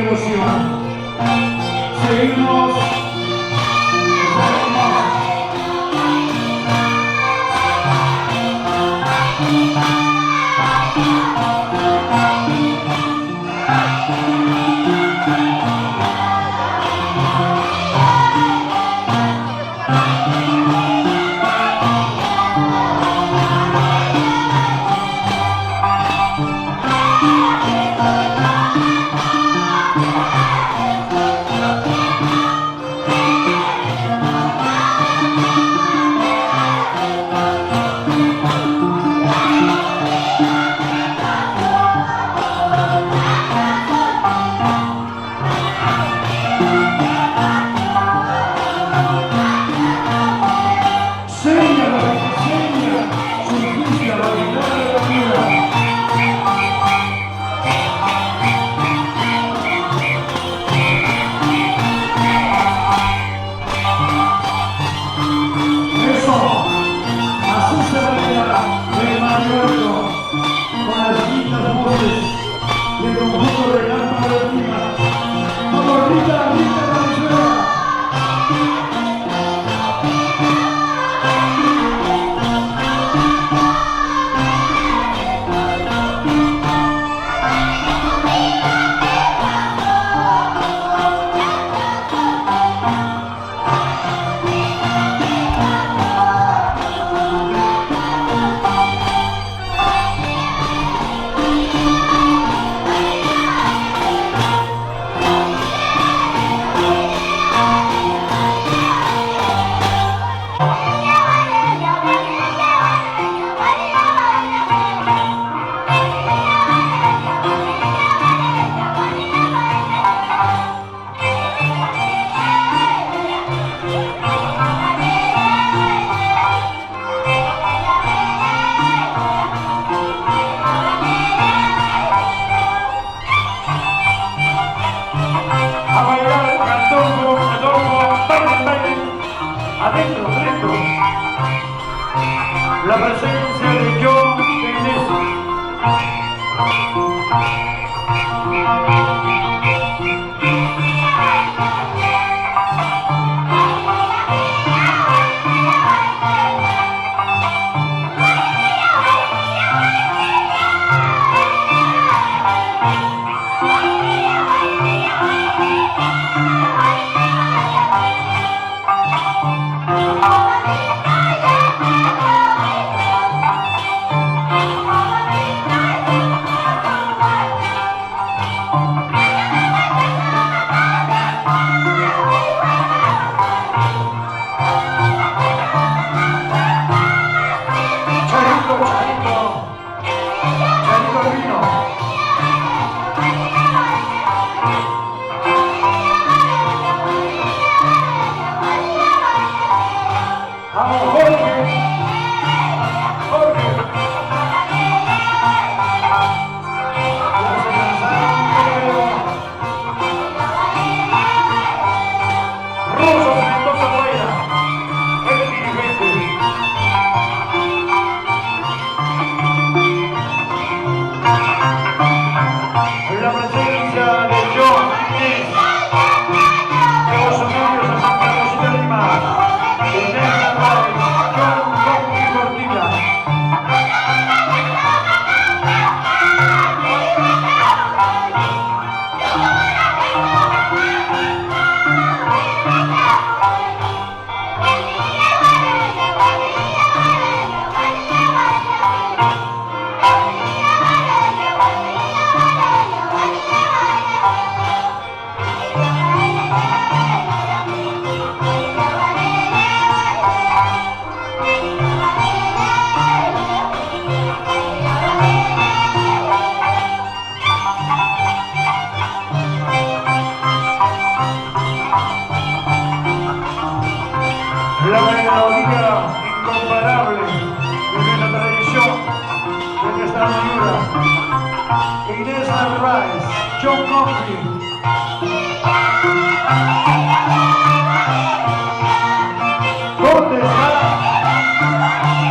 ilusión. Seguimos. La presencia de John Tennessee. La melodía incomparable de la tradición de nuestra viuda Inés Narváez, John Coffey. ¿Dónde está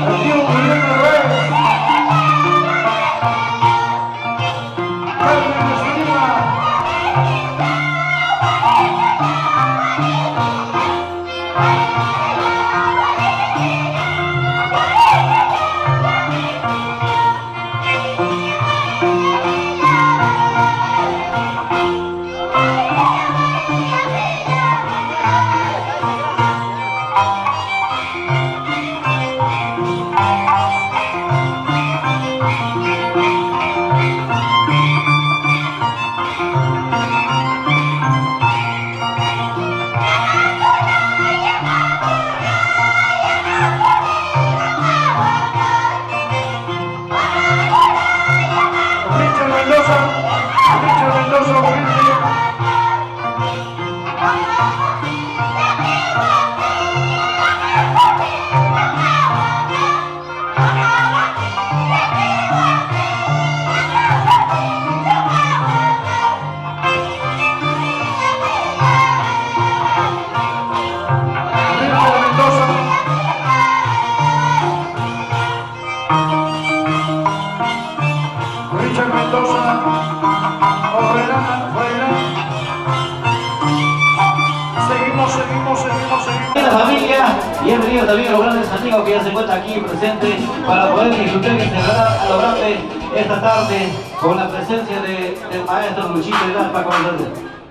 el tío Guillermo Narváez? Carmen Estima. apoyo también a los grandes amigos que ya se encuentran aquí presentes para poder disfrutar y celebrar a lo grande esta tarde con la presencia del maestro Luchito de Lalpa.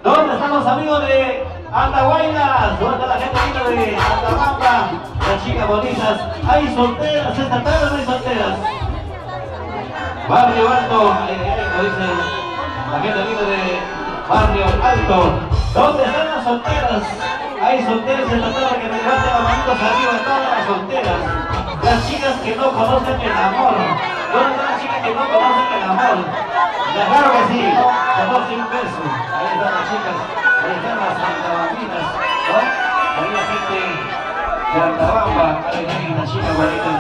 ¿Dónde están los amigos de Andahuaylas? ¿Dónde está la gente linda de Antabamba? Las chicas bonitas. ¿Hay solteras esta tarde o no hay solteras? Barrio Alto, como dice la gente linda de Barrio Alto. ¿Dónde están las solteras? Hay solteras esta tarde que me levanten las manitos arriba, todas las solteras. Las chicas que no conocen el amor. ¿Dónde están las chicas que no conocen el amor? Claro que sí, conocen un beso. Ahí están las chicas, ahí están las antabambinas, ¿no? Ahí la gente de Antabamba, ahí están las chicas bonitas.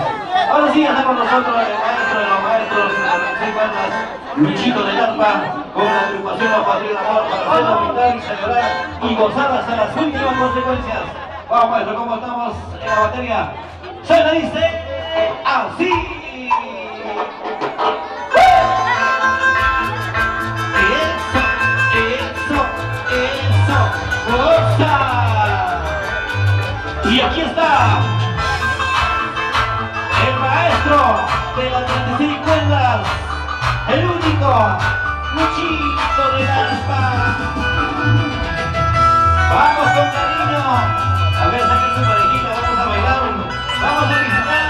Ahora sí, está con nosotros el maestro de los maestros, las 6 bandas, Luchito de Lalpa, con la agrupación La Patria del Amor, para hacerlo brindar y celebrar y gozar hasta las últimas consecuencias. Vamos, maestro, ¿cómo estamos en la batería? Se le dice así. Y aquí está el maestro de las 36 cuerdas, el único Luchito de Lalpa. Vamos con cariño, a ver, saquen su parejita, vamos a bailar, vamos a disfrutar.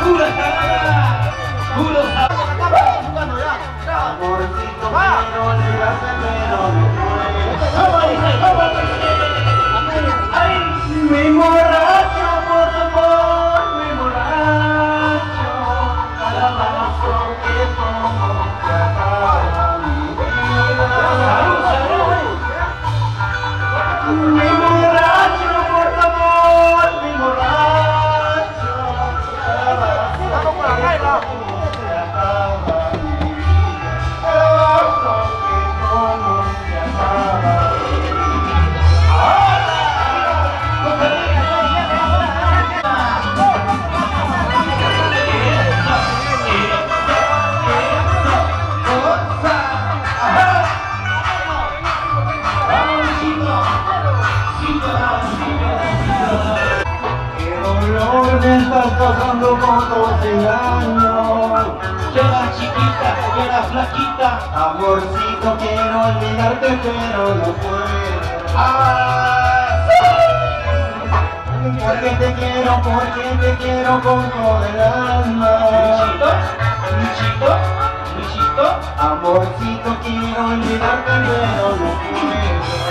¡Pura carrera! ¡Puro sabor! Amorcito, quiero olvidarte, pero no puedo. ¿Cómo dice? ¿Cómo dice? ¡Ay! Me emborracho por tu amor, me emborracho. Cada paso que tomo se acaba mi vida. ¡Salud, salud! Me emborracho por tu amor, me emborracho. Cada paso que tomo se acaba mi vida. Cada paso que tomo se acaba mi vida. Qué dolor me estás causando con tus engaños. Queda chiquita, queda flaquita. Amorcito, quiero olvidarte, pero no puedo. Porque te quiero con todo el alma. Luchito, Luchito, Luchito. Amorcito, quiero olvidarte, pero no puedo.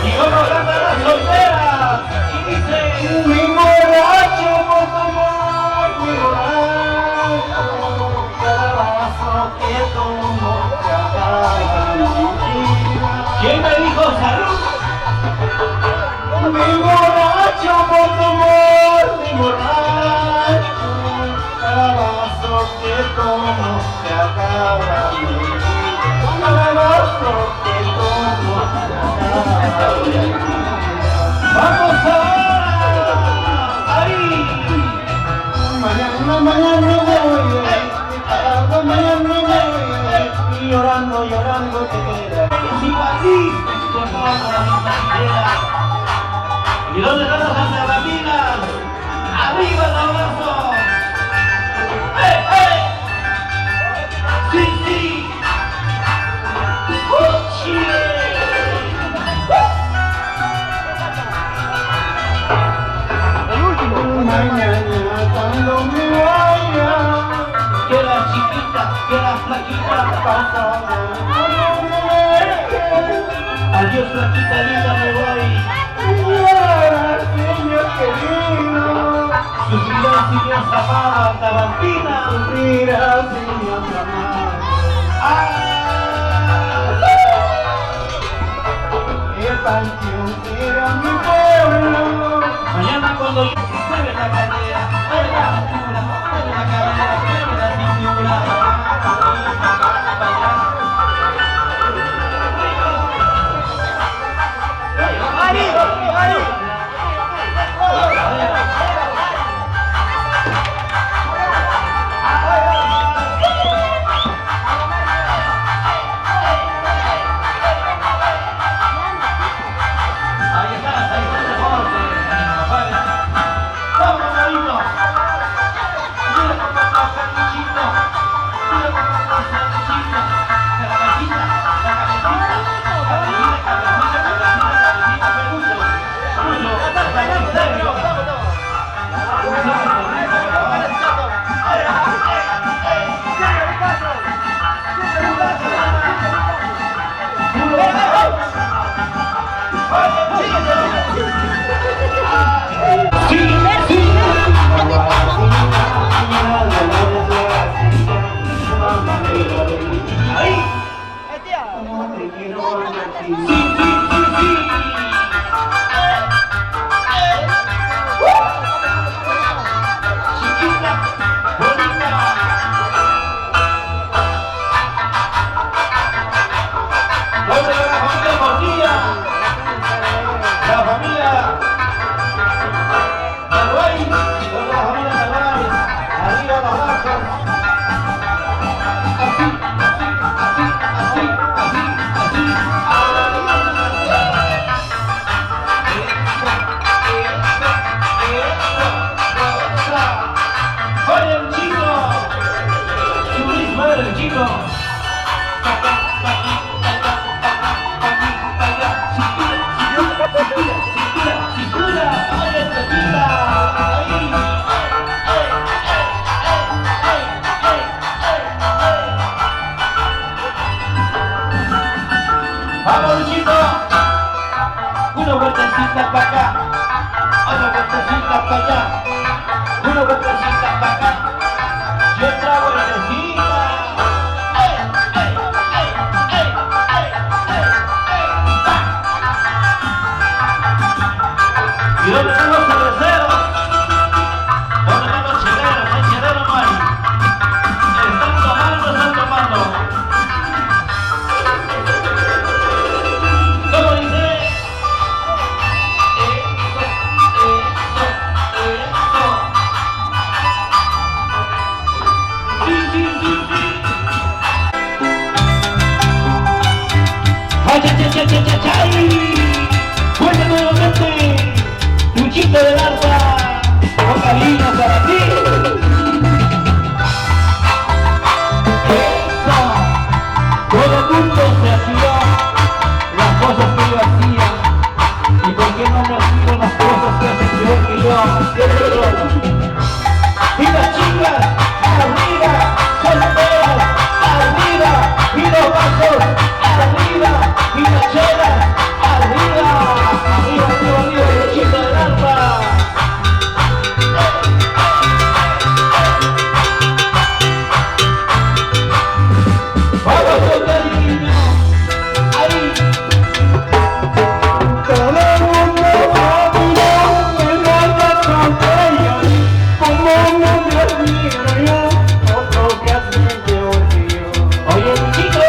Y vamos a las solteras. Y dice: Me emborracho por tu amor, me emborracho. Cada vaso que tomo se acaba mi vida. ¿Quién me dijo salud? Me emborracho por tu amor, me emborracho. Cada vaso que tomo se acaba mi vida. Cada vaso que tomo se acaba mi vida. ¡Vamos ahora! ¡Ahí! Mañana me voy, mañana me voy, y llorando te quedas. ¡Simpatí! Por favor, la misma idea. ¿Y dónde están las antabambinas? ¡Arriba el abrazo! ¡Eh! ¡Sí, sí! ¡Chile! Mañana cuando me vaya, Queda chiquita, queda flaquita. pasado. Adiós, flaquita linda, me voy. Llora, señor querido, Sufrirás si Dios amada, antabambina. sufrirá sin mi amar. El panteón será mi pueblo. Mañana cuando yo mueve la cadera, mueve la cintura, mueve la cadera, mueve la cintura. aquí. Chiquita, bonita. ¿Dónde va la familia Morcilla? La familia Narváez. ¿Dónde la familia Narváez? Arriba los brazos. Así, así, así, así, así, así. ¡Oye el chico! ¡Chubis, madre el chico! ¡Vamos, Luchito! Una vueltecita para acá, otra vueltecita para allá, una vueltecita para acá y otra vueltecita. ¡Ey, ey, ey, ey, ey, ey, ey! ¿Y dónde están los cerveceros? ¿Dónde están los cheleros? ¿Hay chelero no hay? ¿Están tomando o están tomando? ¿Cómo dice? Sí, sí, sí, sí. ¡Ay, ay, ay, ay, ay, ay! ¡Vuelve nuevamente! ¡Luchito del Arpa! ¡Con cariño para ti! ¡Eso! Todo el mundo se activó las cosas que yo hacía. ¿Y por qué no me hacían las cosas que hacen peor que yo? ¡Y las chicas! ¡Arriba! ¡Solteras! ¡Arriba! ¡Y los vasos! ¡Arriba! ¡Y las chelas! ¡Arriba! ¡Arriba, arriba, arriba! ¡Luchito del Arpa! ¡Vamos, solterino! ¡Ahí! Todo el mundo opinó, me manda tonterías, como no me admiro yo, otro que hace peor que yo. Oye, Luchito,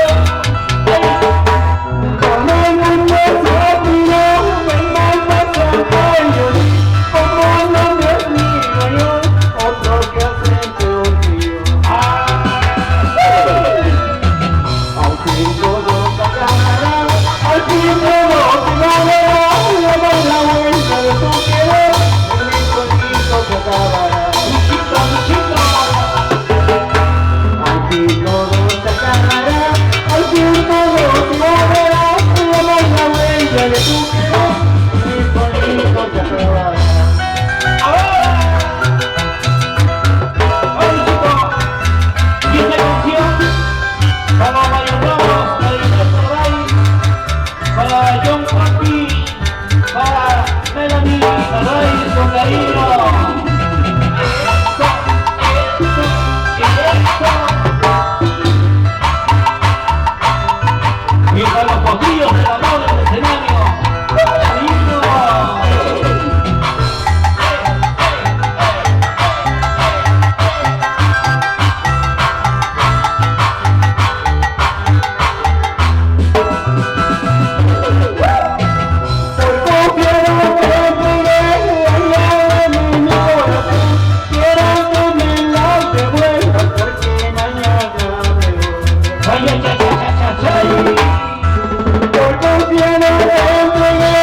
Todo el mundo opinó, me manda tonterías, como no me admiro yo, otro que hace peor que yo. Aunque todo se acabará, al fin todo se acabará, yo doy la vuelta de tu querer, en mi cuerpito se acabará. Luchito, Luchito. Al fin todo se acabará, al fin todo se acabará, yo doy la vuelta de tu querer, en mi cuerpito se acabará. ¡Ahora! Oye, Luchito, y esta canción para Mario Ramos, para Inés Narváez, para John Papi, para Melanie Narváez, con cariño. Y para los potrillos del amor del escenario, con cariño. Por confiar en que pegué, allá en mi corazón, quiero que me la devuelvas porque mañana me voy. Ay, ay, ay, ay, ay, ay. Por confiar en que pegué,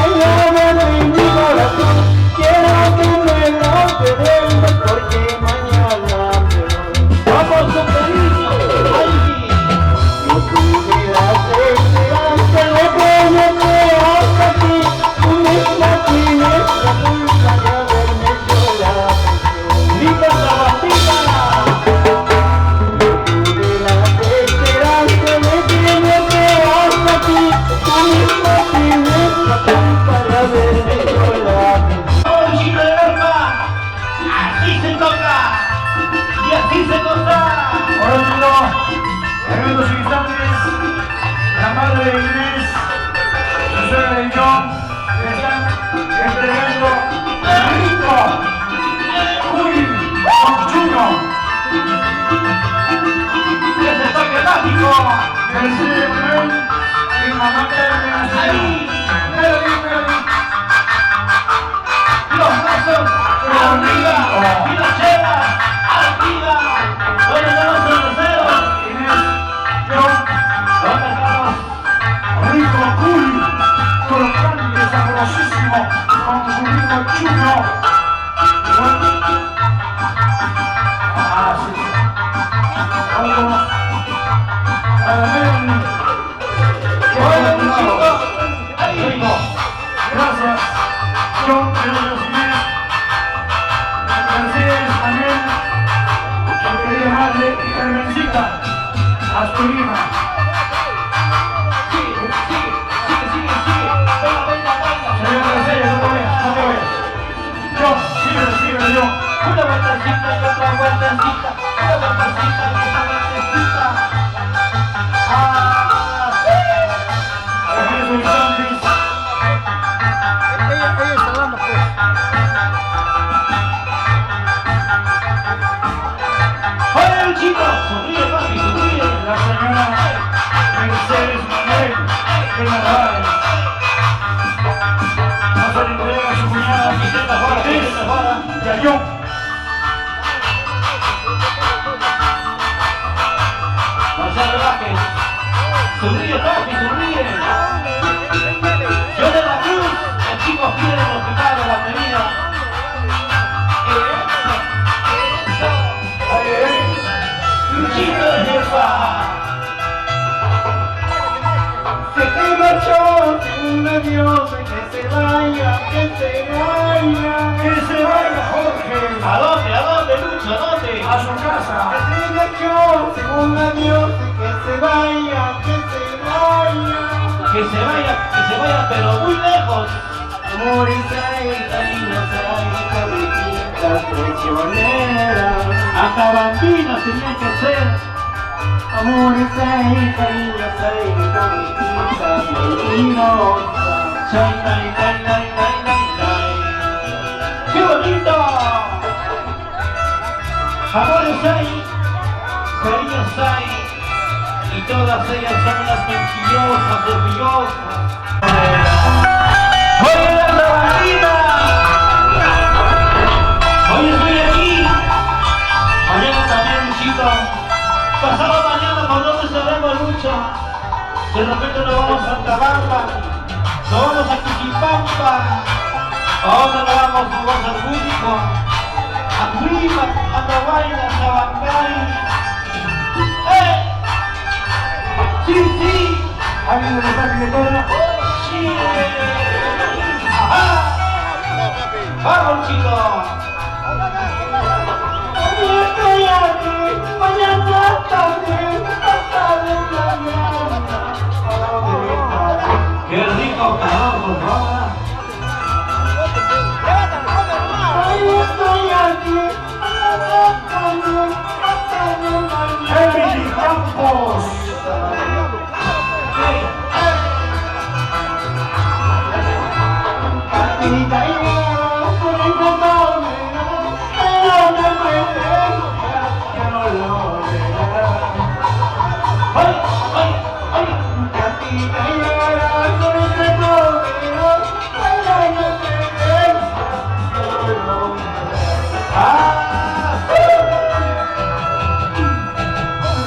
allá en mi corazón, quiero que me la devuelvas porque mañana me voy. Vamos con cariño. Ay. No tuvieras esperanza de que me creas aquí, tú misma tienes la culpa de haberme hecho la presión. Linda Sabatita. No tuvieras esperanza de que me creas aquí, tú misma tienes Mercedes Manuel y mamá Carmen Ahí. Melody. Los brazos arriba. Y las chelas arriba. ¿Dónde están los cerveceros? Inés, John, ¿Dónde estamos? rico, cool, crocante, sabrosísimo, con su rico chulo. Ah, sí. Algo para Melody. Bueno, chicos. Ahí. Rico. Gracias, John, Melody, Inés, Mercedes, Manuel, su querida madre y Carmencita, a su prima. Sigue. Venga. Señor Mercedes, no te vayas. John, sigue, John. Una vueltecita y otra vueltecita. Una vueltecita y otra vueltecita. Ah, sí. Aquí es un sándwich. Ella está dando pues. Oye, chico, sonríe, papi, sonríe. La señora Mercedes Manuel de Narváez. Va a hacer entrega a su cuñada Vicenta Jara. y a John. Marcelo Vázquez. Sonríe, papi, sonríe. Yo de la Cruz, el chico fiel del hospital de la batería. Luchito de jefa. Se te marchó un adiós, que se vaya, Jorge, ¿A dónde, Lucho? ¿A dónde? a su casa. Se marchó, un adiós, que se vaya. Que se vaya, pero muy lejos. Amores hay, cariños hay, cabritas traicioneras. Hasta bambinas tenía que ser. Amores hay, cariños hay, cabritas mentirosas. Chay. ¡Qué bonito! Amores hay, cariños hay, y todas ellas son unas mentirosas, orgullosas. ¡Oye, la bambina! Hoy estoy aquí, mañana también, Luchito. Pasado mañana, ¿por dónde estaremos, Lucho? De repente nos vamos a Santa Bárbara, nos vamos a Quiquipampa. ¿A dónde nos vamos? Nos vamos al Cusco, a Clima, a Tahuayna, a Sabancay. ¡Eh! ¡Sí! ¿Alguien de los de todo? ¡Sí! ¡Ajá! ¡Vamos, chicos! Hoy estoy aquí, mañana también, pasado mañana. ¡Qué rico calor, por favor! Hoy estoy aquí, mañana también, pasado mañana. Emily Campos. Capita y por encontrarme, pero no me deja, que no lo verá. ¡Ay! Capita y por encontrarme, pero no me deja, que no lo verá. ¡Ah!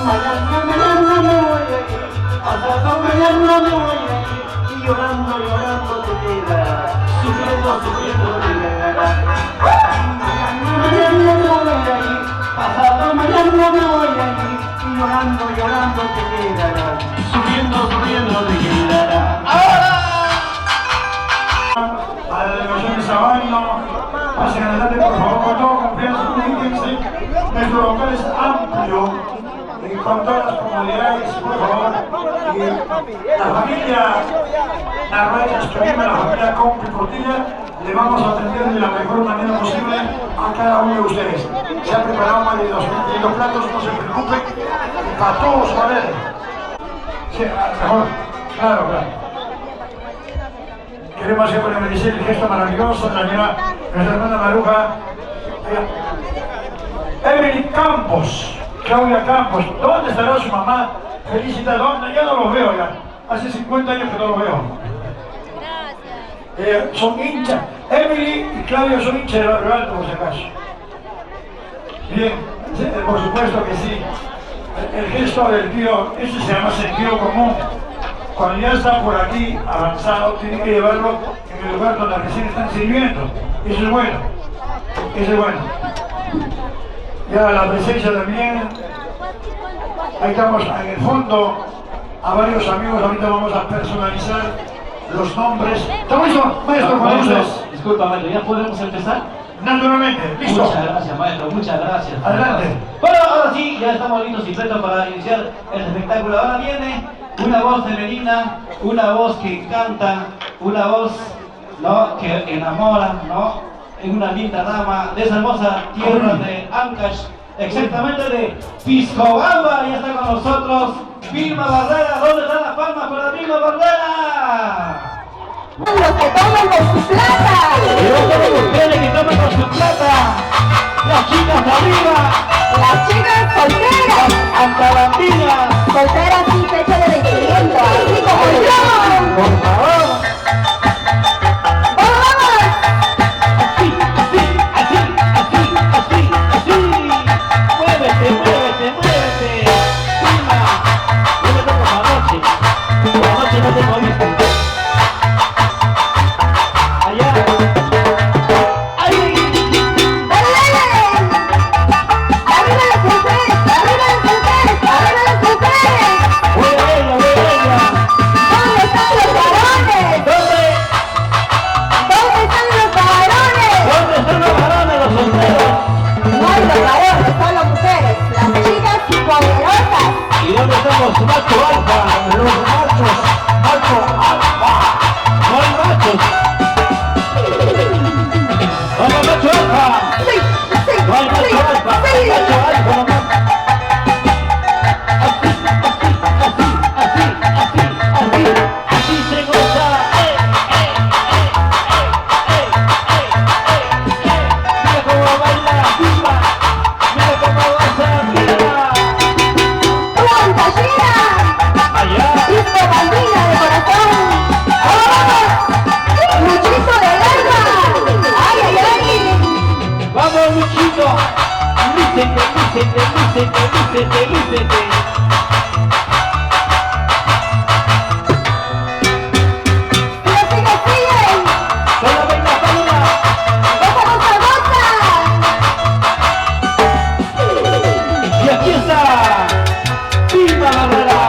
Mañana me voy a ir, pasado mañana me voy a ir, y llorando te quedará, sufriendo te quedará. Mañana me voy a ir, pasado mañana me voy a ir, y llorando te quedará, sufriendo te quedará. A la delegación de Sabano, pasen adelante por favor, con toda confianza, comuníquense. Nuestro local es amplio y con todas las comodidades, por favor. Y la familia Narváez, Prima, la familia Compi Portilla, le vamos a atender de la mejor manera posible a cada uno de ustedes. Se han preparado más de 2.500 platos, no se preocupen, y para todos, a ver. Sí, mejor, claro. Queremos hacer con el gesto maravilloso de nuestra hermana Maruja. Emily Campos, Claudia Campos, ¿dónde estará su mamá? Felicitaciones, ya no los veo ya. Hace 50 años que no los veo. Son hinchas. Emily y Claudio son hinchas de Barrio Alto, por si acaso. Bien, por supuesto que sí. El gesto del tío, ese se llama sentido común. Cuando ya está por aquí avanzado, tiene que llevarlo en el lugar donde recién están sirviendo. Eso es bueno. Eso es bueno. Ya la presencia también. Ahí estamos en el fondo. A varios amigos, ahorita vamos a personalizar los nombres. ¿Estamos listos, maestro? Maestro, disculpa, maestro, ¿ya podemos empezar? Naturalmente, listo. Muchas gracias, maestro, muchas gracias. Adelante. Bueno, ahora sí, ya estamos listos y prestos para iniciar el espectáculo. Ahora viene una voz femenina, una voz que canta, una voz, ¿no?, que enamora, ¿no?, en una linda dama de esa hermosa tierra de Ancash, exactamente de Piscobamba. Ya está con nosotros Vilma Barrera. ¿Dónde están las palmas para Vilma Barrera? Los que toman con su plata. Los ustedes que toman con su plata. Las chicas arriba. Las chicas solteras. Antabandinas. Solteras sin fecha de vencimiento, así como yo. Por favor. ¡Vamos! Así, así, así, así, así, así. Muévete, muévete, muévete. Vilma, yo me tomo la noche. La noche no te moviste. Allá. ¡Ay! ¡Arriba las mujeres! ¡Arriba las mujeres! ¡Arriba las mujeres! ¡Voy a ella, voy a ella! ¿Dónde están los varones? ¿Dónde? ¿Dónde están los varones? ¿Dónde están los varones, los solteros? No hay los varones, son las mujeres, las chicas poderosas. ¿Y dónde están los machos alfa? Los machos, macho alfa. No hay machos. ¡Vamos, macho alfa! Sí, sí, No hay macho alfa, sí. macho alfa nomás. Así, así, así, así, así, así, así se goza. Mira cómo baila Vilma, mira cómo goza Vilma. ¡Planta llena! Allá. ¡Disco bandina de corazón! ¡Vamos! ¡Luchito del alma! ¡Ay, ay, ay! Vamos, Luchito, lúcete, lúcete, lúcete, lúcete, lúcete. ¡Pero sigue, sigue! Con la reina Paloma. ¡Goza, goza, goza! Y aquí está Vilma Barrera.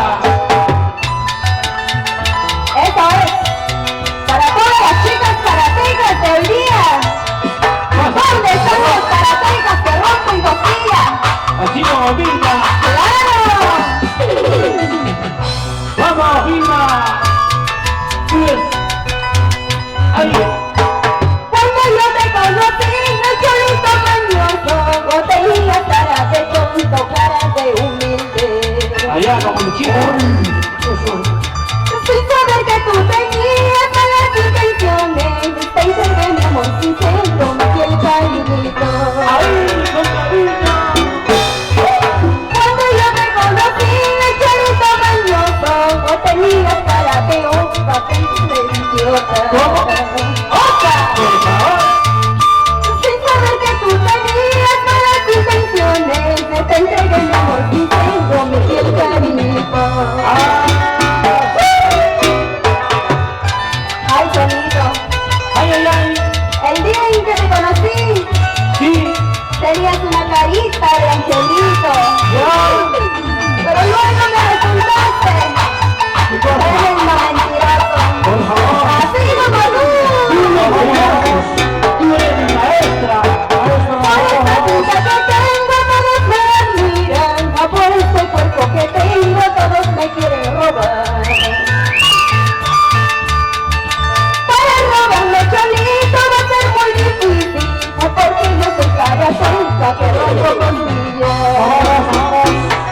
Eso es. Para todas las chicas karatecas del día. ¿Dónde están los karatecas que rompen costillas? Así como Vilma. ¡Claro! Vamos, Vilma. Pues, ahí. Cuando yo te conocí, no cholito mañoso, no tenías cara de tonto, cara de humilde. Allá como Luchito. Sin saber que tú tenías malas intenciones, pensé que mi amor sincero me dio el cariñito. Ahí, con cariño. Cuando yo te conocí, el cholito mañoso, no tenías cara de osa, pensé idiota. ¿Cómo? ¡Osa! Por favor. Sin saber que tú tenías malas intenciones, me entregué mi amor sincero, me dio el cariñito. Ay, sonido. Ay, ay, ay. El día en que te conocí, Sí. tenías una carita de angelito. Pero luego me resultaste. Eres una mentiroso. Por favor. Así como tú. Tú eres mi maestra. Por esta pinta que tengo, todos me admiran. Ah, por este cuerpo que tengo, todos me quieren robar. Para robarme cholito va a ser muy difícil, porque yo soy cara tonta que rompo costillas.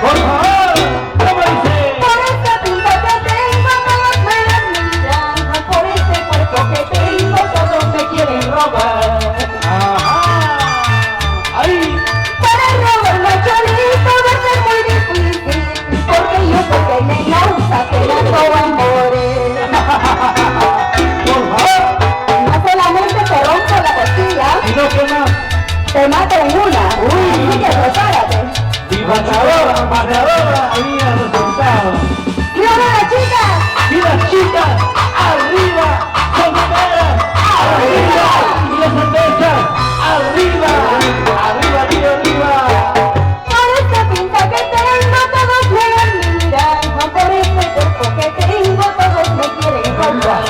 Por favor. ¿Cómo dice? Por esta pinta que tengo, todos me admiran. Por este cuerpo que tengo, todos me quieren robar. Ajá. Ahí. Para robarme cholito va a ser muy difícil, porque yo soy venenosa, que mato amores. Por favor. No solamente te rompo la costilla, ¿Y no qué más? te mato en una. Así que prepárate. Y matadora, había resultado. ¡Y ahora las chicas! Y las chicas, arriba, solteras, arriba, y las cervezas, arriba, arriba, arriba, arriba. Por esta pinta que tengo todos me miran, por este cuerpo que tengo todos me quieren comprar.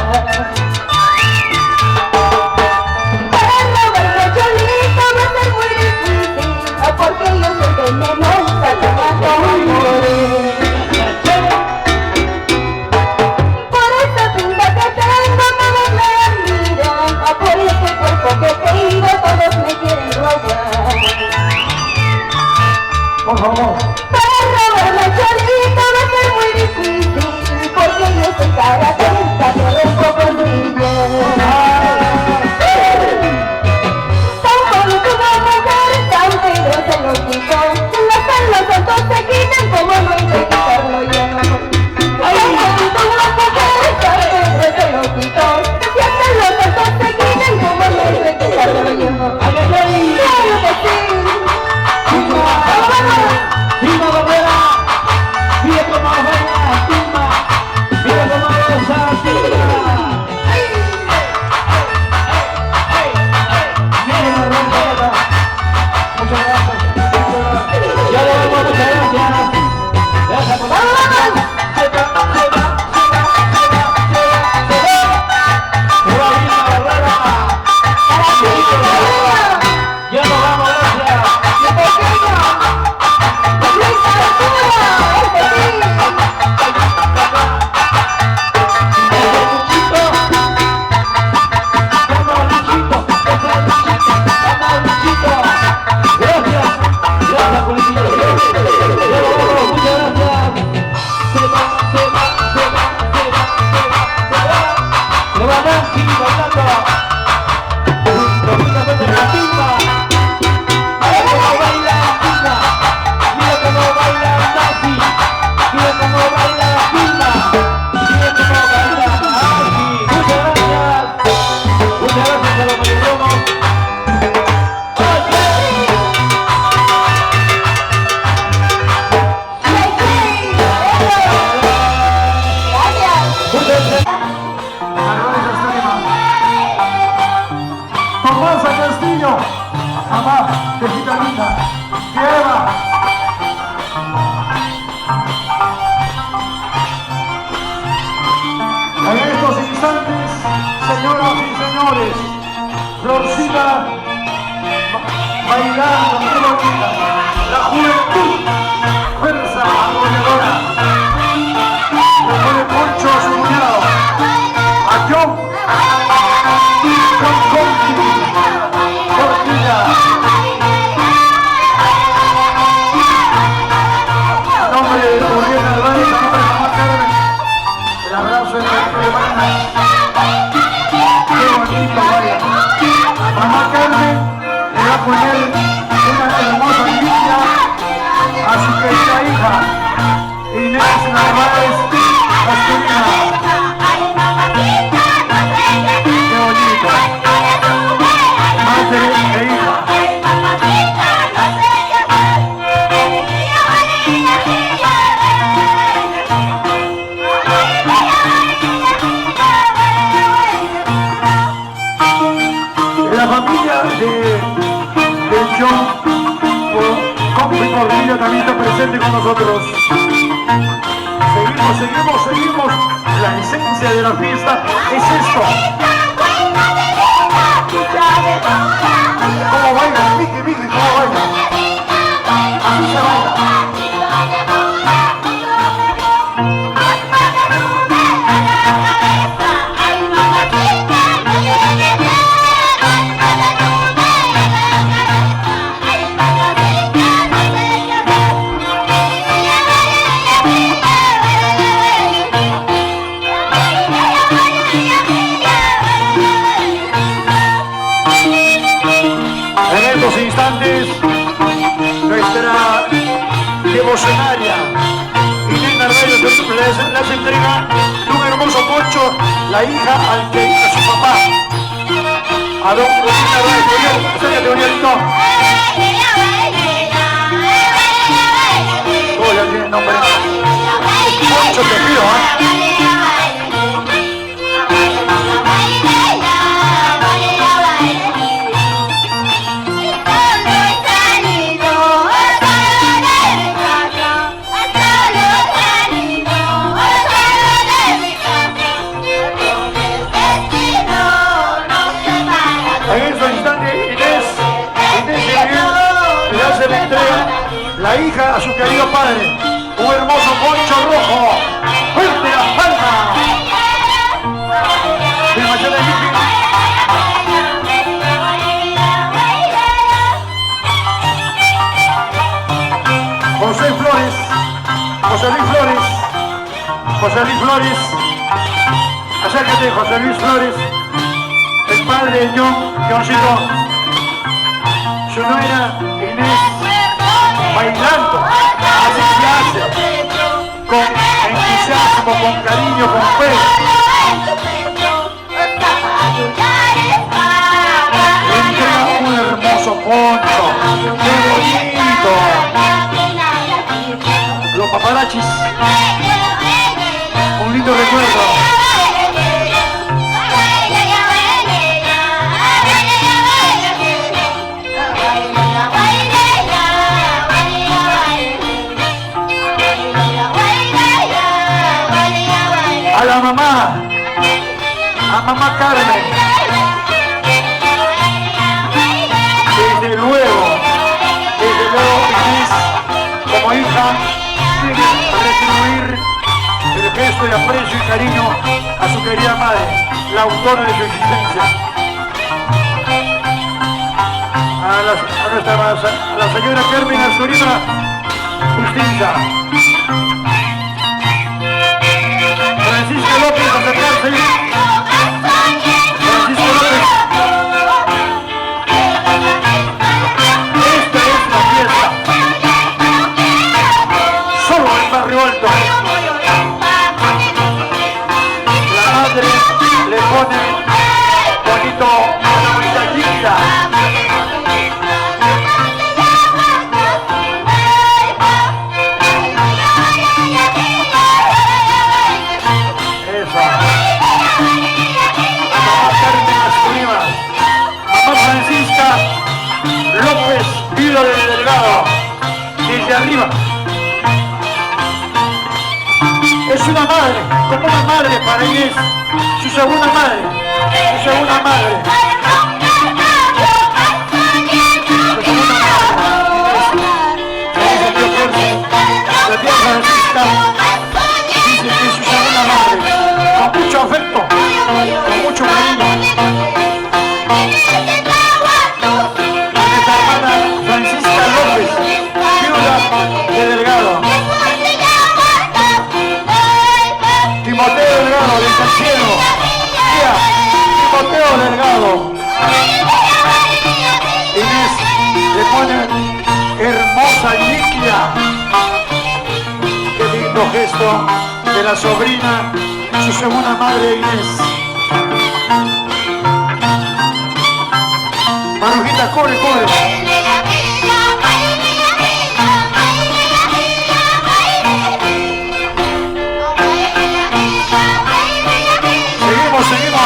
Para robarme cholito va a ser muy difícil, porque yo soy venenosa, que mato amores. Por esta pinta que tengo todos me miran, por este cuerpo que tengo todos me quieren robar. Por favor. Para robarme cholito va a ser muy difícil, porque yo soy karateka, te rompo con brillo. Tan bonito una mujer, tan peligrosa lo quito, los pelos altos se quitan como no hay que quitarlo yo. Tan bonito una mujer, tan peligrosa lo quito, si hasta los altos se quitan como no hay que quitarlo yo. Claro que sí. Prima Barrera, mira cómo baila, Prima, mira cómo goza, Prima. Mira, Barrera. Muchas gracias. Ya le damos muchas gracias. Gracias por la Se va Prima Barrera. Ya nos vamos, gracias. Tomás Castillo, mamá, viejita linda, lleva. En estos instantes, señoras y señores, Florcita bailando, qué bonita, la juventud, fuerza arrolladora, le pone poncho a su cuñado, a John. Mamá Carmen le va a poner una hermosa niña a su querida hija Inés Narváez Castorina. Qué bonito. Madre e hija. La familia de John Cordilla también está presente con nosotros. Seguimos. La esencia de la fiesta es esto. ¿Cómo baila? Miki, ¿cómo baila? Así se baila. En estos instantes, nuestra devocionaria entrega de un hermoso poncho la hija a su papá. A don Uriel, acércate, Urielito. Todos ya tienen nombre. Poncho tejido, En estos instantes Inés le hace la entrega la hija a su querido padre, un hermoso poncho rojo. ¡Fuerte las palmas! Filmación de Yuki. José Flores, José Luis Flores, José Luis Flores, acércate, José Luis Flores, el padre de Johncito, su nuera Inés, bailando, así se hace, con entusiasmo, con cariño, con fe. Le entrega un hermoso poncho, qué bonito. Los paparachis, un lindo recuerdo. A la mamá, a mamá Carmen, desde luego Inés, como hija, tiene que retribuir el gesto de aprecio y cariño a su querida madre, la autora de su existencia. A la señora Carmen Azurina Justicia. Francisco López, acercarse. Francisco López. Esta es la fiesta. Solo en Barrio Alto. La madre le pone bonito a la bonita chiquita. Francisca López Vilo del Delgado, desde arriba. Es una madre, como una madre para Inés, su segunda madre, su segunda madre. Su segunda madre, la tía Francisca, dice que es su segunda madre, con mucho afecto, con mucho cariño. Francisca López, viuda de Delgado. Timoteo Delgado, del Cancielo. Tía, Timoteo Delgado. Inés le pone hermosa líquida. Qué lindo gesto de la sobrina, su segunda madre Inés. Marujita, corre, corre. Seguimos.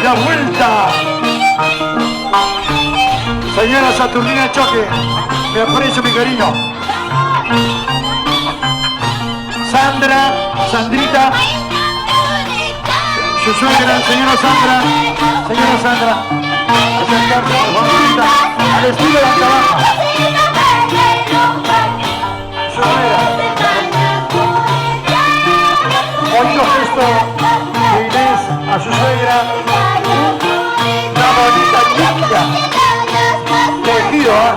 La vuelta. Señora Saturnina Choque, me aprecio mi cariño. Sandrita, su suegra, señora Sandra, acercarse, por favor, al estilo de la trabaja. Su suegra. Bonito gesto de Inés. a su suegra una bonita niña. Tejido, ¿ah?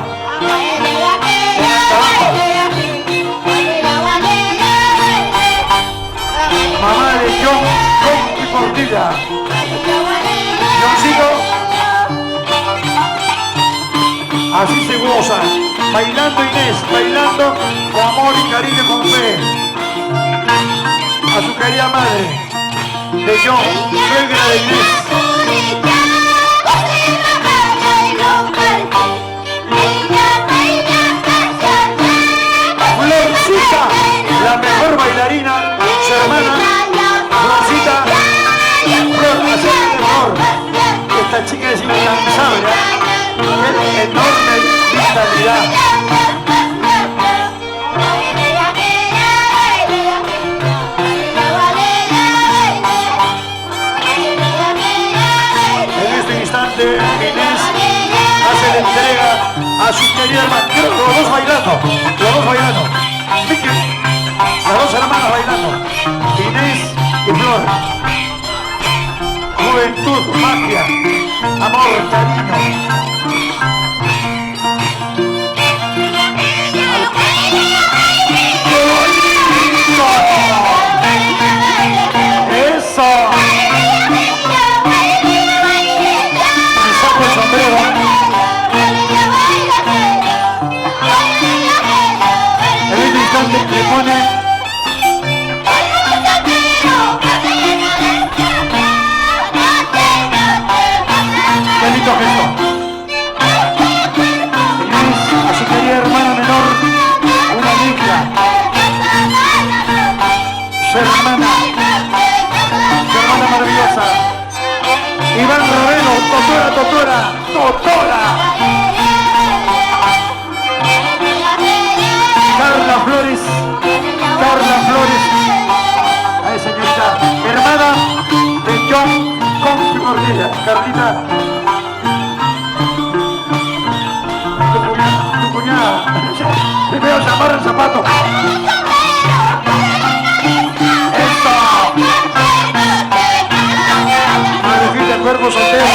Mamá de John y Portilla. Johncito, así se goza, bailando Inés, bailando con amor y cariño, con fe. A su querida madre de John, suegra de Inés. Florcita, la mejor bailarina, su hermana, Florcita, Flor, hacer el amor. Esta chica es incansable, tiene enorme vitalidad. En este instante, Inés hace la entrega a su querida hermana. Quiero los dos bailando, Vicky, las dos hermanas bailando, Inés y Flor. Juventud, magia, amor, cariño. ¡Qué bonito! ¡Eso! Me saco el sombrero. En este instante le pone qué lindo gesto. Inés, a su querida hermana menor, una niña. Su hermana maravillosa. Iván Ravelo, Totora. Carla Flores. Ay, señorita, hermana de John con Portilla. Carlita, tu cuñada. Primero se amarra el zapato. ¡Esto! Madrecita, cuerpo soltero.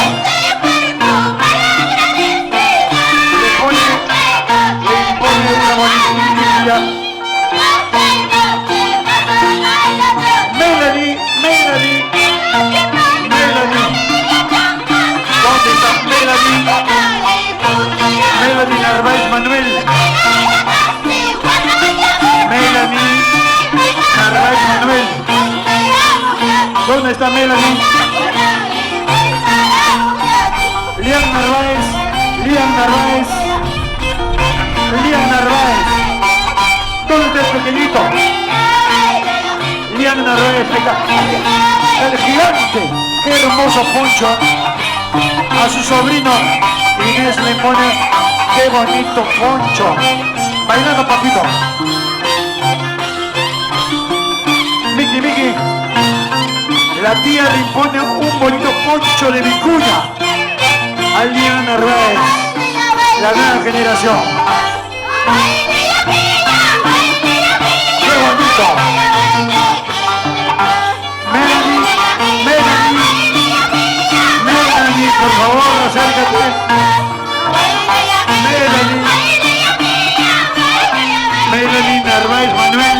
Le impone una bonita niña. Melanie. ¿Dónde está Melanie? Melanie Narváez Manuel. ¿Dónde está Melanie? Lian Narváez. ¿Dónde está el pequeñito? Lian Narváez, el gigante. Qué hermoso poncho. A su sobrino Inés le pone qué bonito poncho. Bailando, papito. Miki. La tía le impone un bonito poncho de vicuña a Lian Narváez, la nueva generación. ¡Qué bonito! Melanie, por favor, acércate. Melanie Narváez Manuel.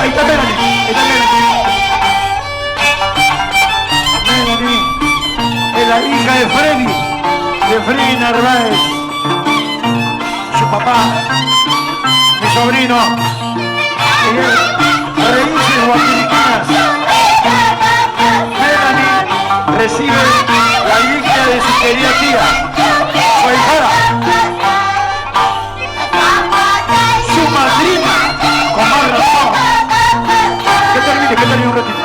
Ahí está Melanie. Melanie es la hija de Freddy Narváez. Su papá, mi sobrino, Raíces Guapiricanas. Melanie recibe la hija de su querida tía, su ahijada, su madrina, con más razón. Que termine un ratito.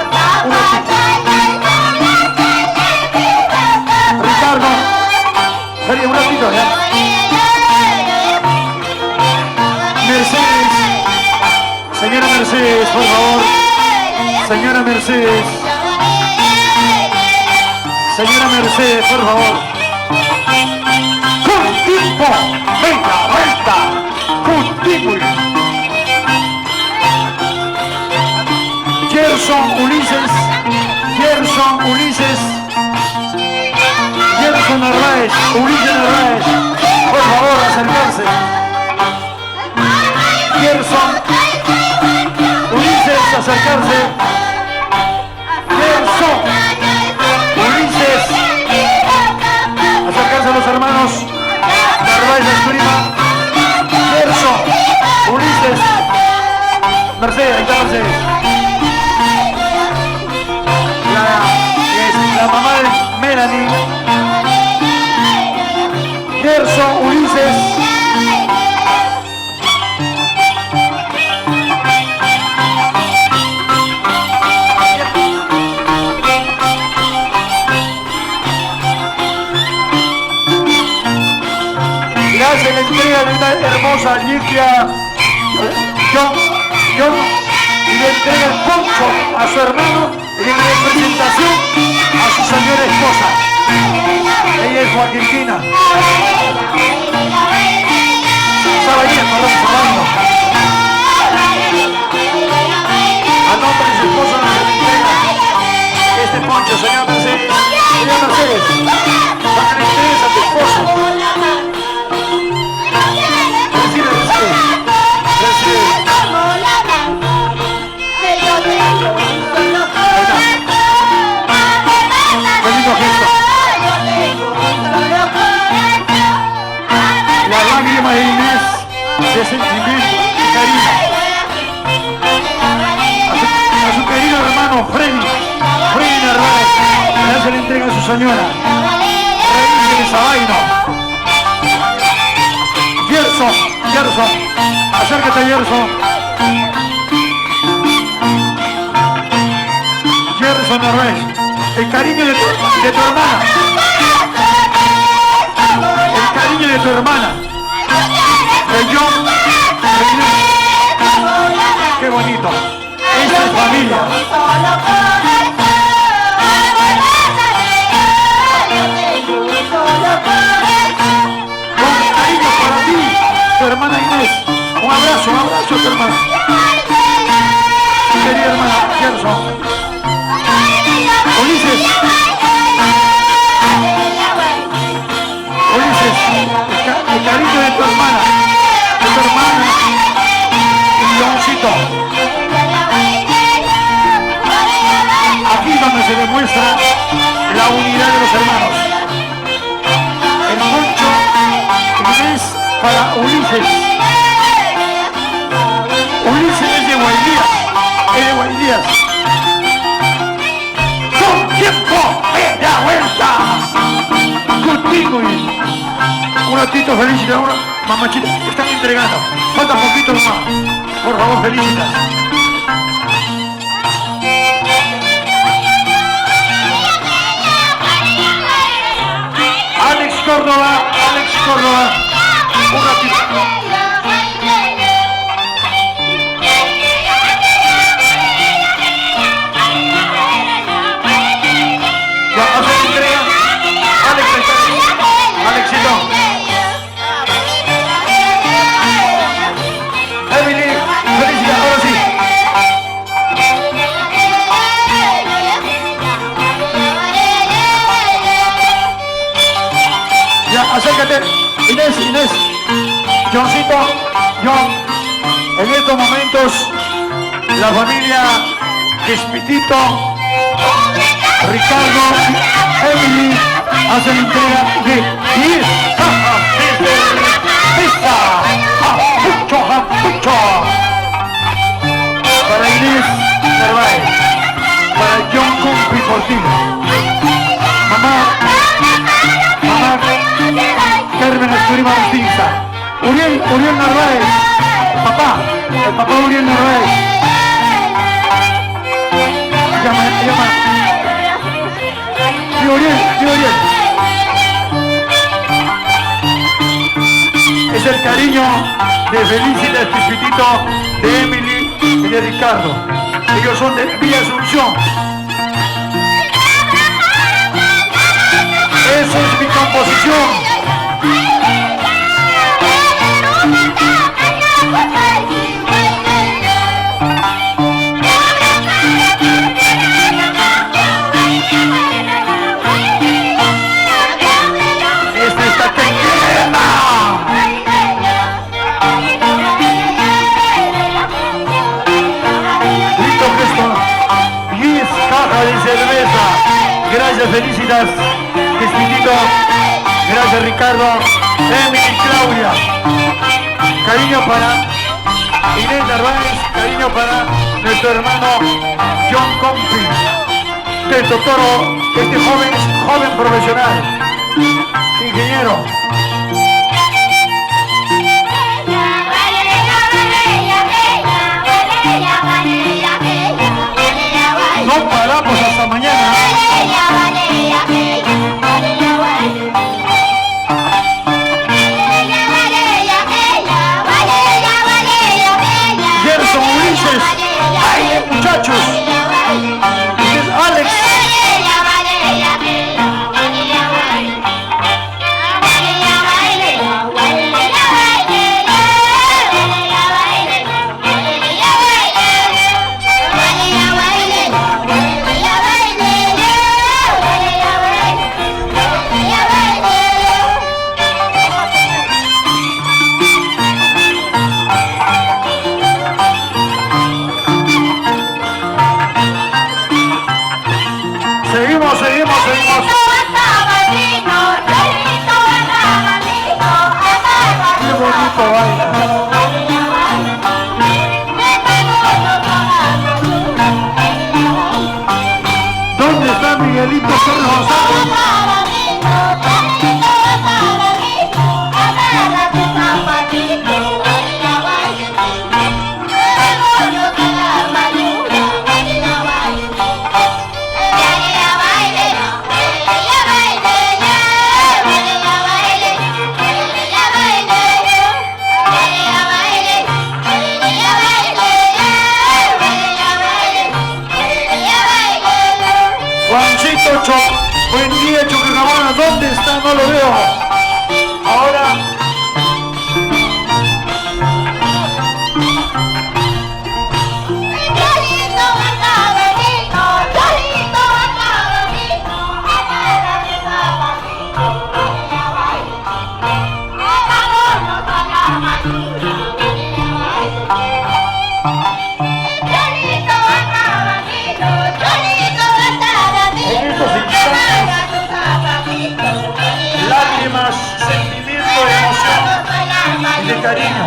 Ricardo, un ratito, ¿ya? Señora Mercedes, por favor. Señora Mercedes, por favor. ¡Con tiempo! ¡Venga! Ulises, Gerson Narváez, Ulises Narváez, por favor acercarse. Gerson, Ulises, acercarse. Gerson, Ulises, acercarse a los hermanos Narváez de Esturima. Gerson, Ulises, Mercedes, ahí está Mercedes. La mamá de Melanie. Gerson, Ulises. Le hace la entrega de una hermosa limpia John, y le entrega el poncho a su hermano en representación a su señora esposa. Ella es Joaquina. Sabañez, perdón, Sabañez. A nombre de su esposa nos entrega este poncho, señor Mercedes. Señor Mercedes, para que le entregues a tu esposo. Recibe, recibe. Recibe. Qué lindo gesto. La lágrima de Inés de sentimiento y cariño a su querido hermano Freddy Narváez, le hace la entrega a su señora Freddy de Sabaino. Gerson, acércate Gerson. Gerson Narváez, el cariño de tu hermana. El cariño de tu hermana. De John. Qué bonito. Esa es familia. Con cariño para ti, tu hermana Inés. Un abrazo a tu hermana. Querida hermana Gerson. Ulises, el cariño de tu hermana y Johncito. Aquí donde se demuestra la unidad de los hermanos. El poncho es para Ulises. Ulises es de Guaidías. ¡Tiempo! ¡La vuelta! Contigo y un ratito felicidad, una mamachita, están entregando. Falta poquito nomás. Por favor, felicitas. Alex Córdoba, un ratito. Alexito. Emily, felicidad, ahora sí. Ya, acércate. Inés. Johncito, John. En estos momentos, la familia Espitito, Ricardo, Emily, hace la entrega de 10 cajas de cerveza a Pucho. Para Inés Narváez, para John Compi Portillo, mamá Carmen Esturima Artista, Uriel Narváez, el papá Uriel Narváez. Llama. Uriel. Es el cariño de Felicita Espitito, de Emily y de Ricardo. Ellos son de Villa Asunción. Esa es mi composición. felicitas, Crispitito. Gracias, Ricardo. Emily, Claudia. Cariño para Inés Narváez, cariño para nuestro hermano John Compi. Del doctor, este joven profesional, ingeniero. No paramos hasta mañana. Gerson Ulises. ¡Ay, muchachos! Este es Alex. Seguimos. Qué bonito baila. ¿Dónde está Miguelito González? Buen día, Choquecabana, ¿dónde está? No lo veo. Ahora. Lágrimas, sentimiento, emoción y de cariño.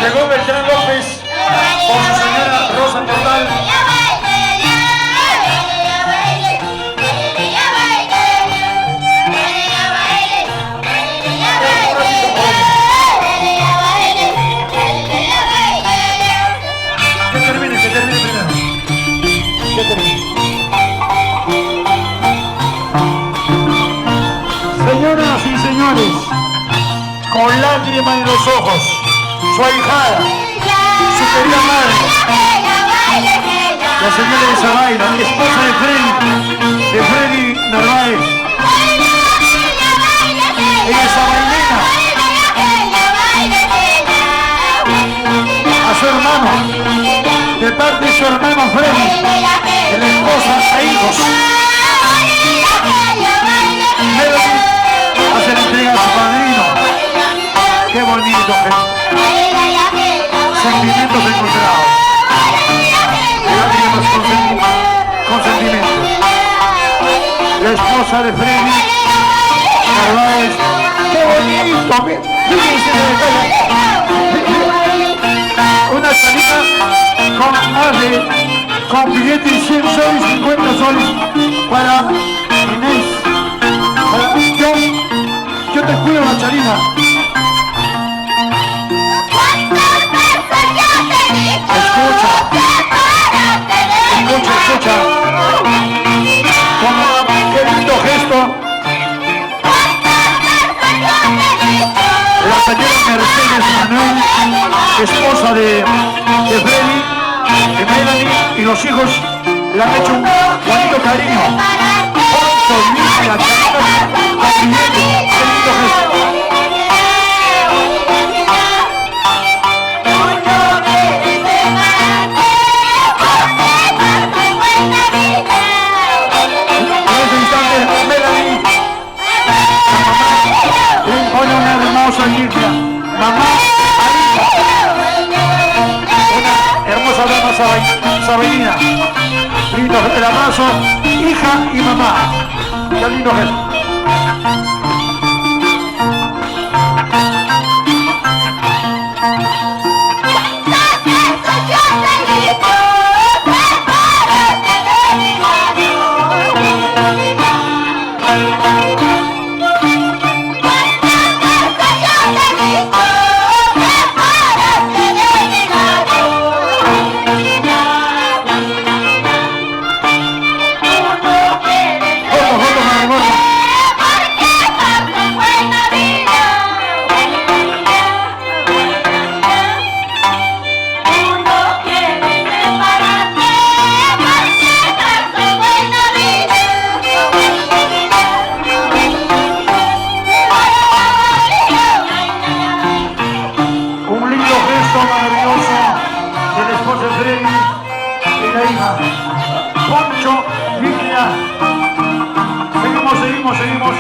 Llegó Beltrán López con su señora Rosa Portal. Que termine primero. Que termine. Señoras y señores, con lágrimas en los ojos, su ahijada, su querida madre, la señora Isabaila, esposa de Freddy Narváez, ella es sabailena, a su hermano, de parte de su hermano Freddy, de la esposa e hijos. Hacer entrega a su padrino. Qué bonito gesto. Sentimientos encontrados. Lágrimas con sentimientos. La esposa de Freddy Narváez. Qué bonito. Fíjense una salita con billetes de 100 soles, 50 soles para Inés. Yo te cuido la charina. Escucha. Qué lindo gesto. La señora Mercedes Manuel, esposa de Freddy, de Melanie y los hijos, le han hecho un bonito cariño. La charina, qué lindo gesto. Pone una hermosa limpia, mamá, una hermosa dama sabainina, lindo el abrazo, hija y mamá. Qué lindo gesto. Poncho, Biblia. Seguimos.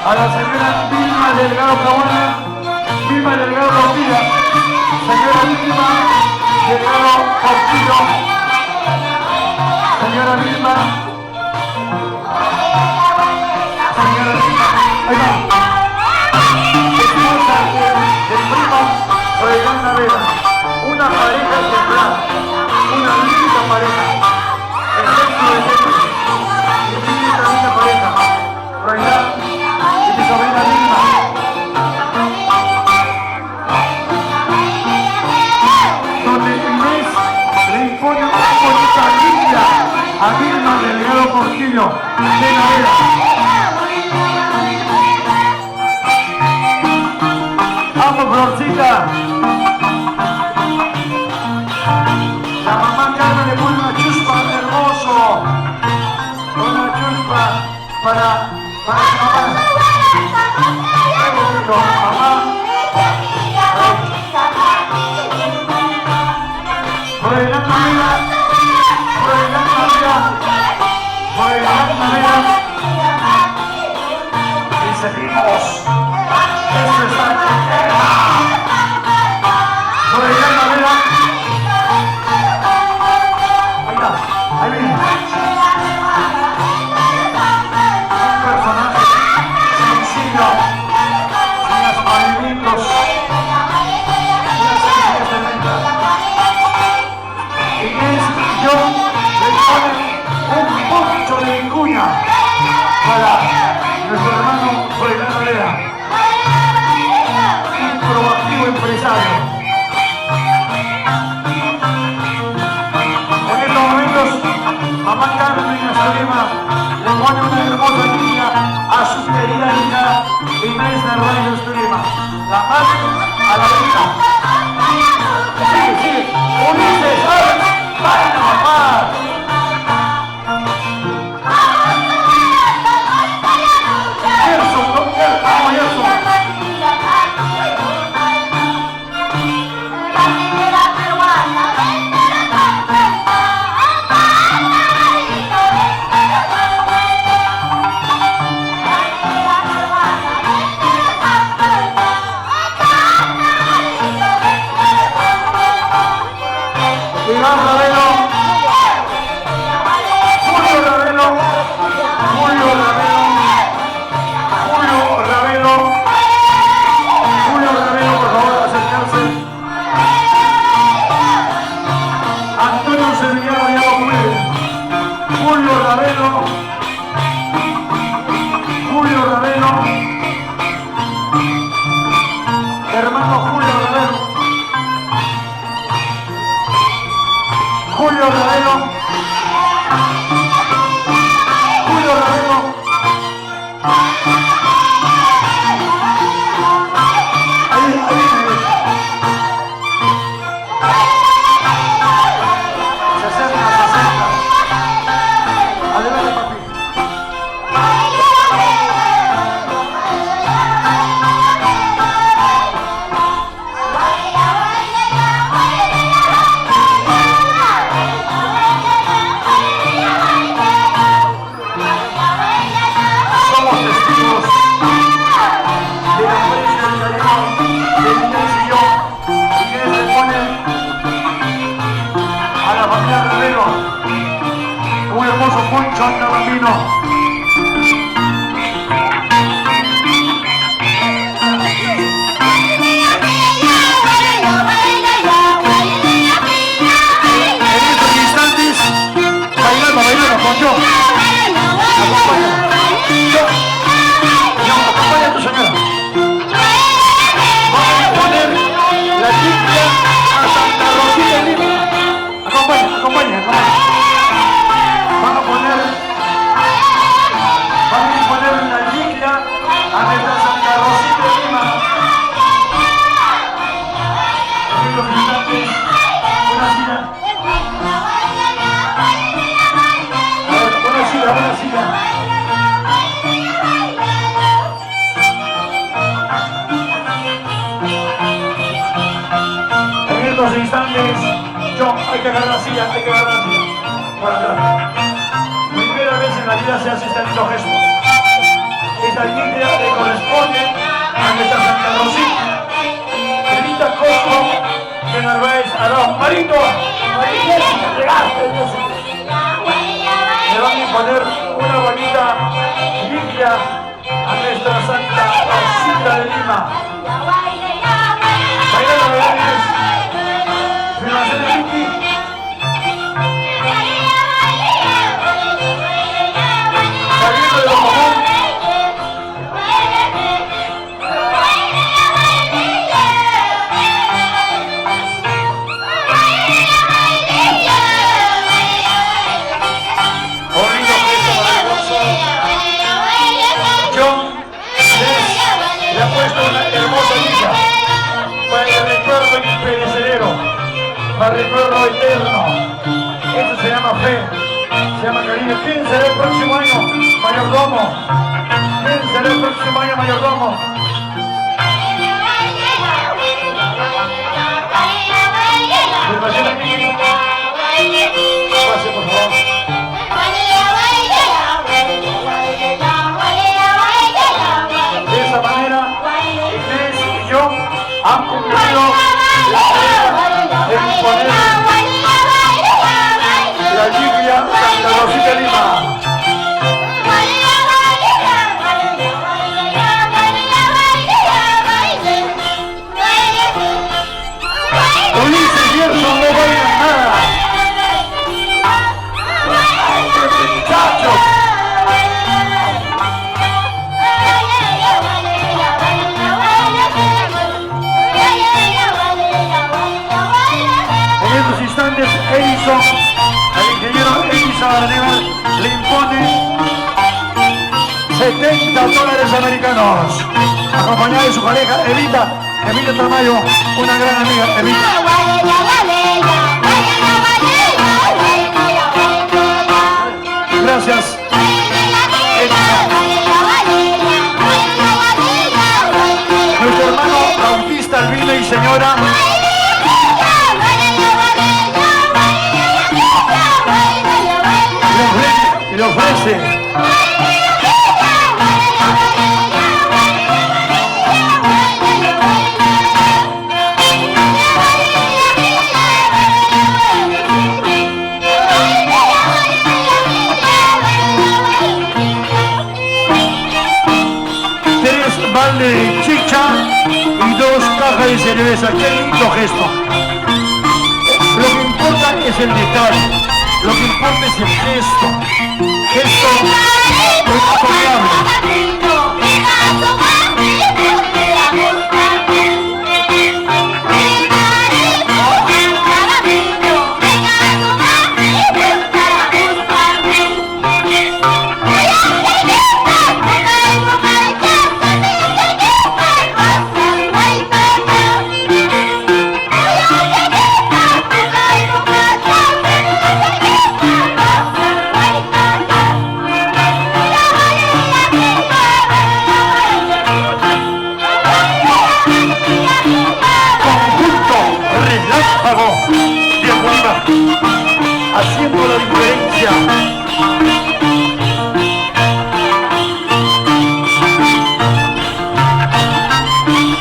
A la señora Vilma Delgado Cabona, Vilma Delgado Portillo, señora Vilma Delgado Portillo, señora Vilma. Esposa del primo Roldán Navera, una pareja ejemplar, una linda pareja, ejemplo de gente, una linda pareja, Roldán y mi sobrina Vilma. Donde Inés le impone una bonita linda a Vilma Delgado Portillo de Navera. Florcita, la mamá Carmen le pone una chuspa hermoso, una chuspa para mamá. Qué bonito, mamá. Roldán Navera, y seguimos. Esto está Roldán Navera. Ahí viene. Un personaje sencillo, sin aspalimientos, una sencilla tremenda. Inés y yo le ponen un poquito de vicuña para nuestro hermano Roldán Navera, un proactivo empresario. Mamá Carmen y nuestra Lima le pone una hermosa niña a su querida hija Inés de Reyes Tulima. La madre a la hija. Sigue. Ulises, ¡baila, mamá! Gerson, vamos, Gerson. Se acerca a la familia Guerrero, un hermoso poncho andalambino. En estos instantes, bailando con yo. Acompaña. Yo, acompaña a tu señora. Vamos a poner la chica a Santa Rosita de Lima. Acompaña. Vamos a poner la chica a nuestra Santa Rosita de Lima. En los instantes, una silla. A ver, una silla. En estos instantes, hay que agarrar la silla. Para atrás. Primera vez en la vida se hace este lindo gesto. Esta guinea le corresponde a nuestra Santa Rosita. Evita Cosco, que Narváez hará. Marito, le van a imponer una bonita guinea a nuestra Santa Rosita de Lima. Bailando, bailarines. Filmación de Vicky. Saliendo de lo común. Horrible gesto maravilloso. John le ha puesto una hermosa hija para el recuerdo imperecedero, para el recuerdo eterno. Eso se llama fe, se llama cariño. ¿Quién será el próximo año mayordomo? ¿Quién será el próximo año mayordomo? Filmación aquí. Pase, por favor. De esa manera, Inés y yo han cumplido la tarea de imponer la lluvia Santa Rosita de Lima. Ulises y Gerson no bailan nada. Muchachos. En estos instantes, Edison, el ingeniero Edison Araneva, le impone $70 americanos, acompañada de su pareja Evita Tamayo, una gran amiga, Evita. Gracias. Nuestro hermano Bautista Albino y señora. Y le ofrece. De chicha y 2 cajas de cerveza. Qué lindo gesto. Lo que importa es el detalle, lo que importa es el gesto. Gesto inapagable. Haciendo la diferencia.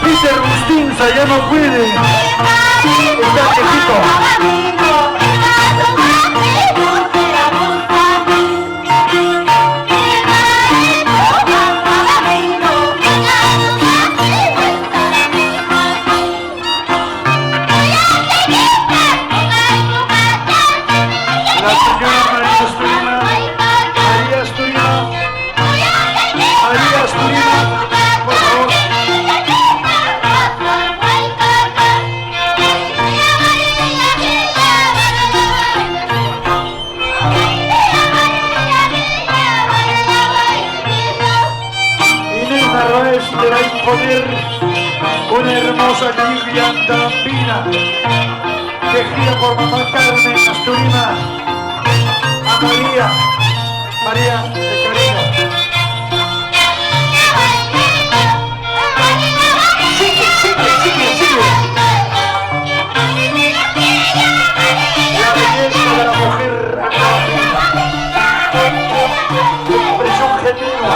Peter Rustinza ya no puede. Está viejito. una hermosa lluvia andambina tejida por mamá Carmen Asturima a María de cariño. Sigue. La belleza de la mujer expresión genuina.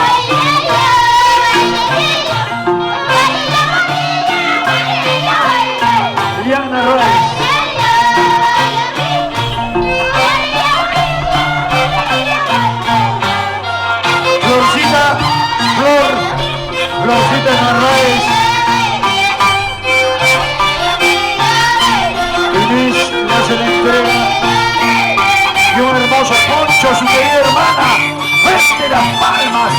Liana Rice. Florcita Narváez. Inés le hace la entrega y un hermoso poncho a su querida hermana. ¡Fuerte las palmas!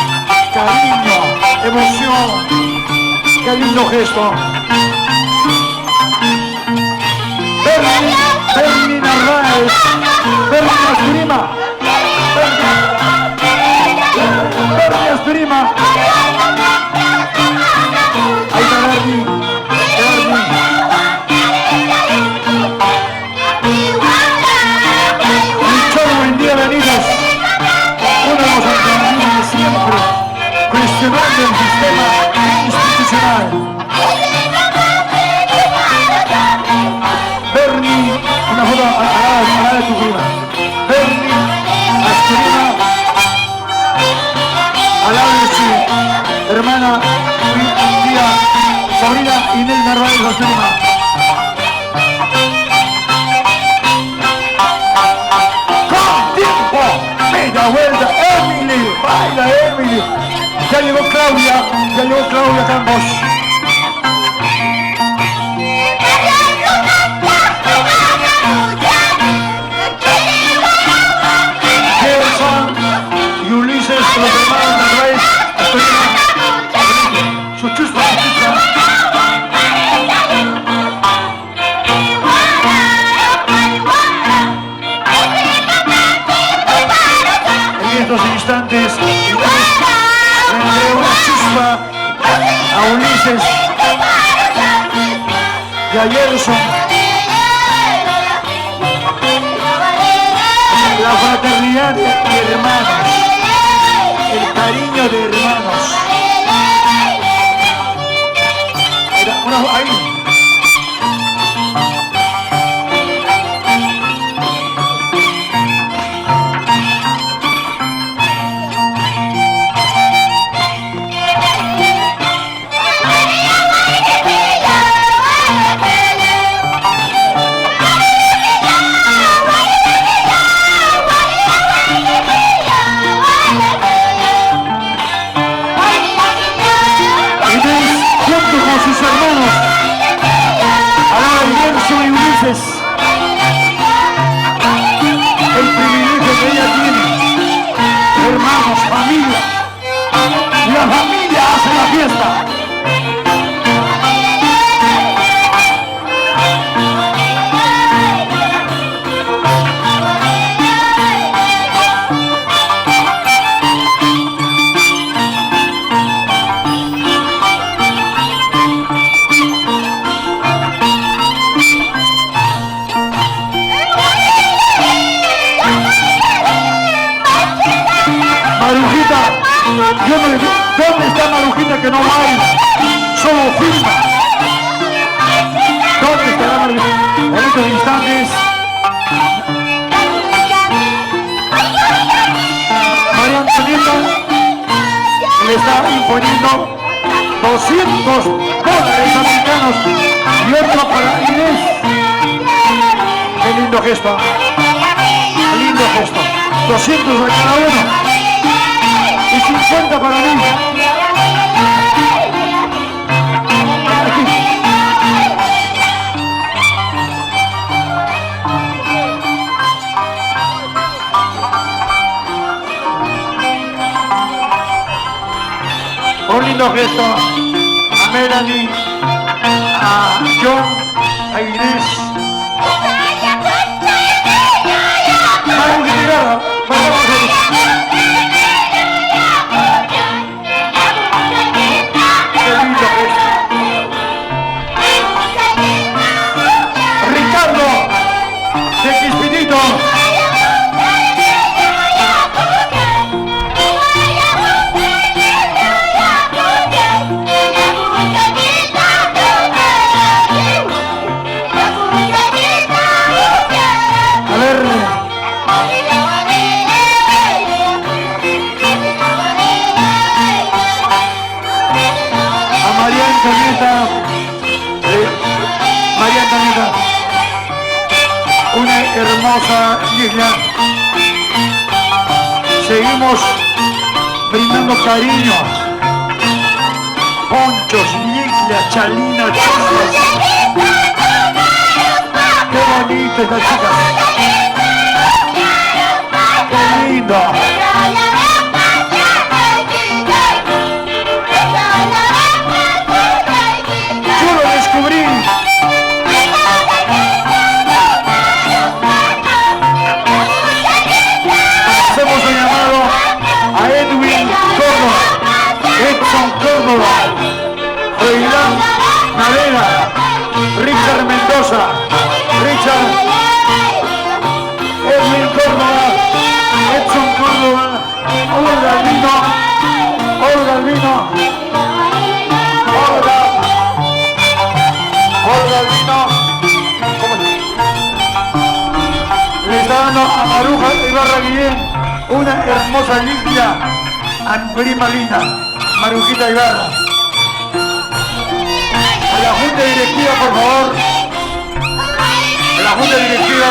Cariño, emoción. ¡Qué lindo gesto! Berni Narváez, Berni Asturima, Berni Asturima. Ahí está Berni. Michoro, buen día, Benítez. Uno de los argentinos de siempre, cuestionando el sistema institucional. Berni, una foto a la de tu prima. Berni Asturima, al lado de su hermana, tía, sobrina Inés Narváez Asturima. ¡Con tiempo! ¡Media vuelta! ¡Emily! ¡Baila Emily! Ya llegó Claudia Campos. Y Ulises, los hermanos Narváez, su chuspa. En estos instantes, entre una chuspa a Ulises y a Gerson, la fraternidad de hermanos, el cariño de hermanos. Ahí. El privilegio que ella tiene, hermanos, familia, la familia hace la fiesta. ¿Dónde está Marujita que no baila? Solo firma. ¿Dónde está Marujita? En estos instantes, María Antonieta le está imponiendo $200 americanos y otro para Inés. Qué lindo gesto. Qué lindo gesto. 200 a cada uno. Y 50 para mí. Aquí. Un lindo gesto a Melanie, a John, a Inés. Vamos a llegar, vamos a hermosa Giglia. Seguimos brindando cariño. Ponchos, Giglia, Chalina, chicas. Qué bonito esta chica. Qué lindo. Yo lo descubrí. Hacemos un llamado a Edwin Córdoba, Edson Córdoba, Froilán Navega, Richard Mendoza, Edwin Córdoba, Edson Córdoba, Olga Albino, Olga Albino, Olga Albino, le está dando a Maruja Ibarra Guillén una hermosa limpia a prima linda, Marujita Ibarra. A la Junta Directiva, por favor. A la Junta Directiva,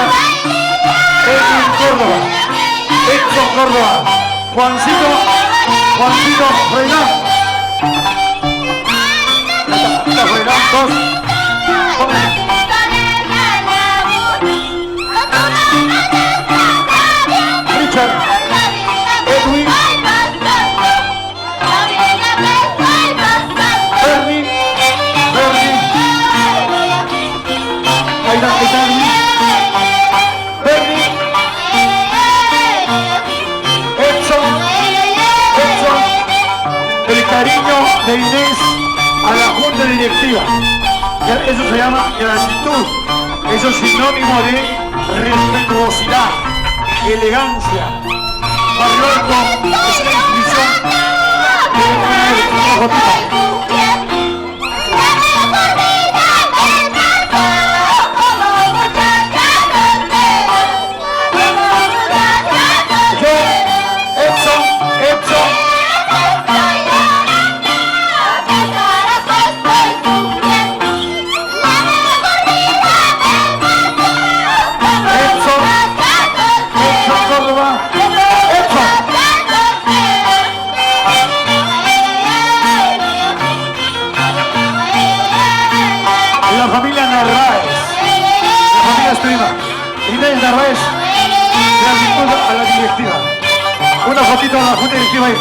Edwin Córdoba, Edson Córdoba, Juancito Froilán. La Froilán, dos. Richard, Edwin, Bernie, ahí está Edwin, Bernie, Edson, el cariño de Inés a la Junta Directiva. Eso se llama gratitud, eso es sinónimo de respetuosidad, elegancia. Barrio Alto es una institución de una gotita. Inés Narváez, gratitud a la directiva. Una fotito a la Junta Directiva ahí.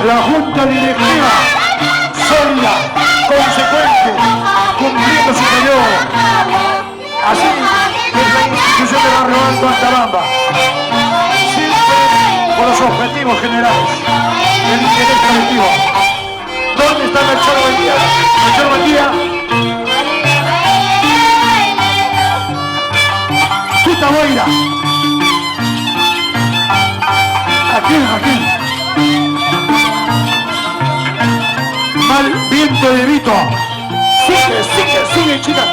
La Junta Directiva, sólida, consecuente, cumpliendo su periodo. Así es la institución de Barrio Alto Altabamba. Siempre con los objetivos generales, el interés colectivo. ¿Dónde está Melchor Buendía? Melchor Buendía. Quita Boira. Aquí. Mal viento de Vito. Sigue, chica.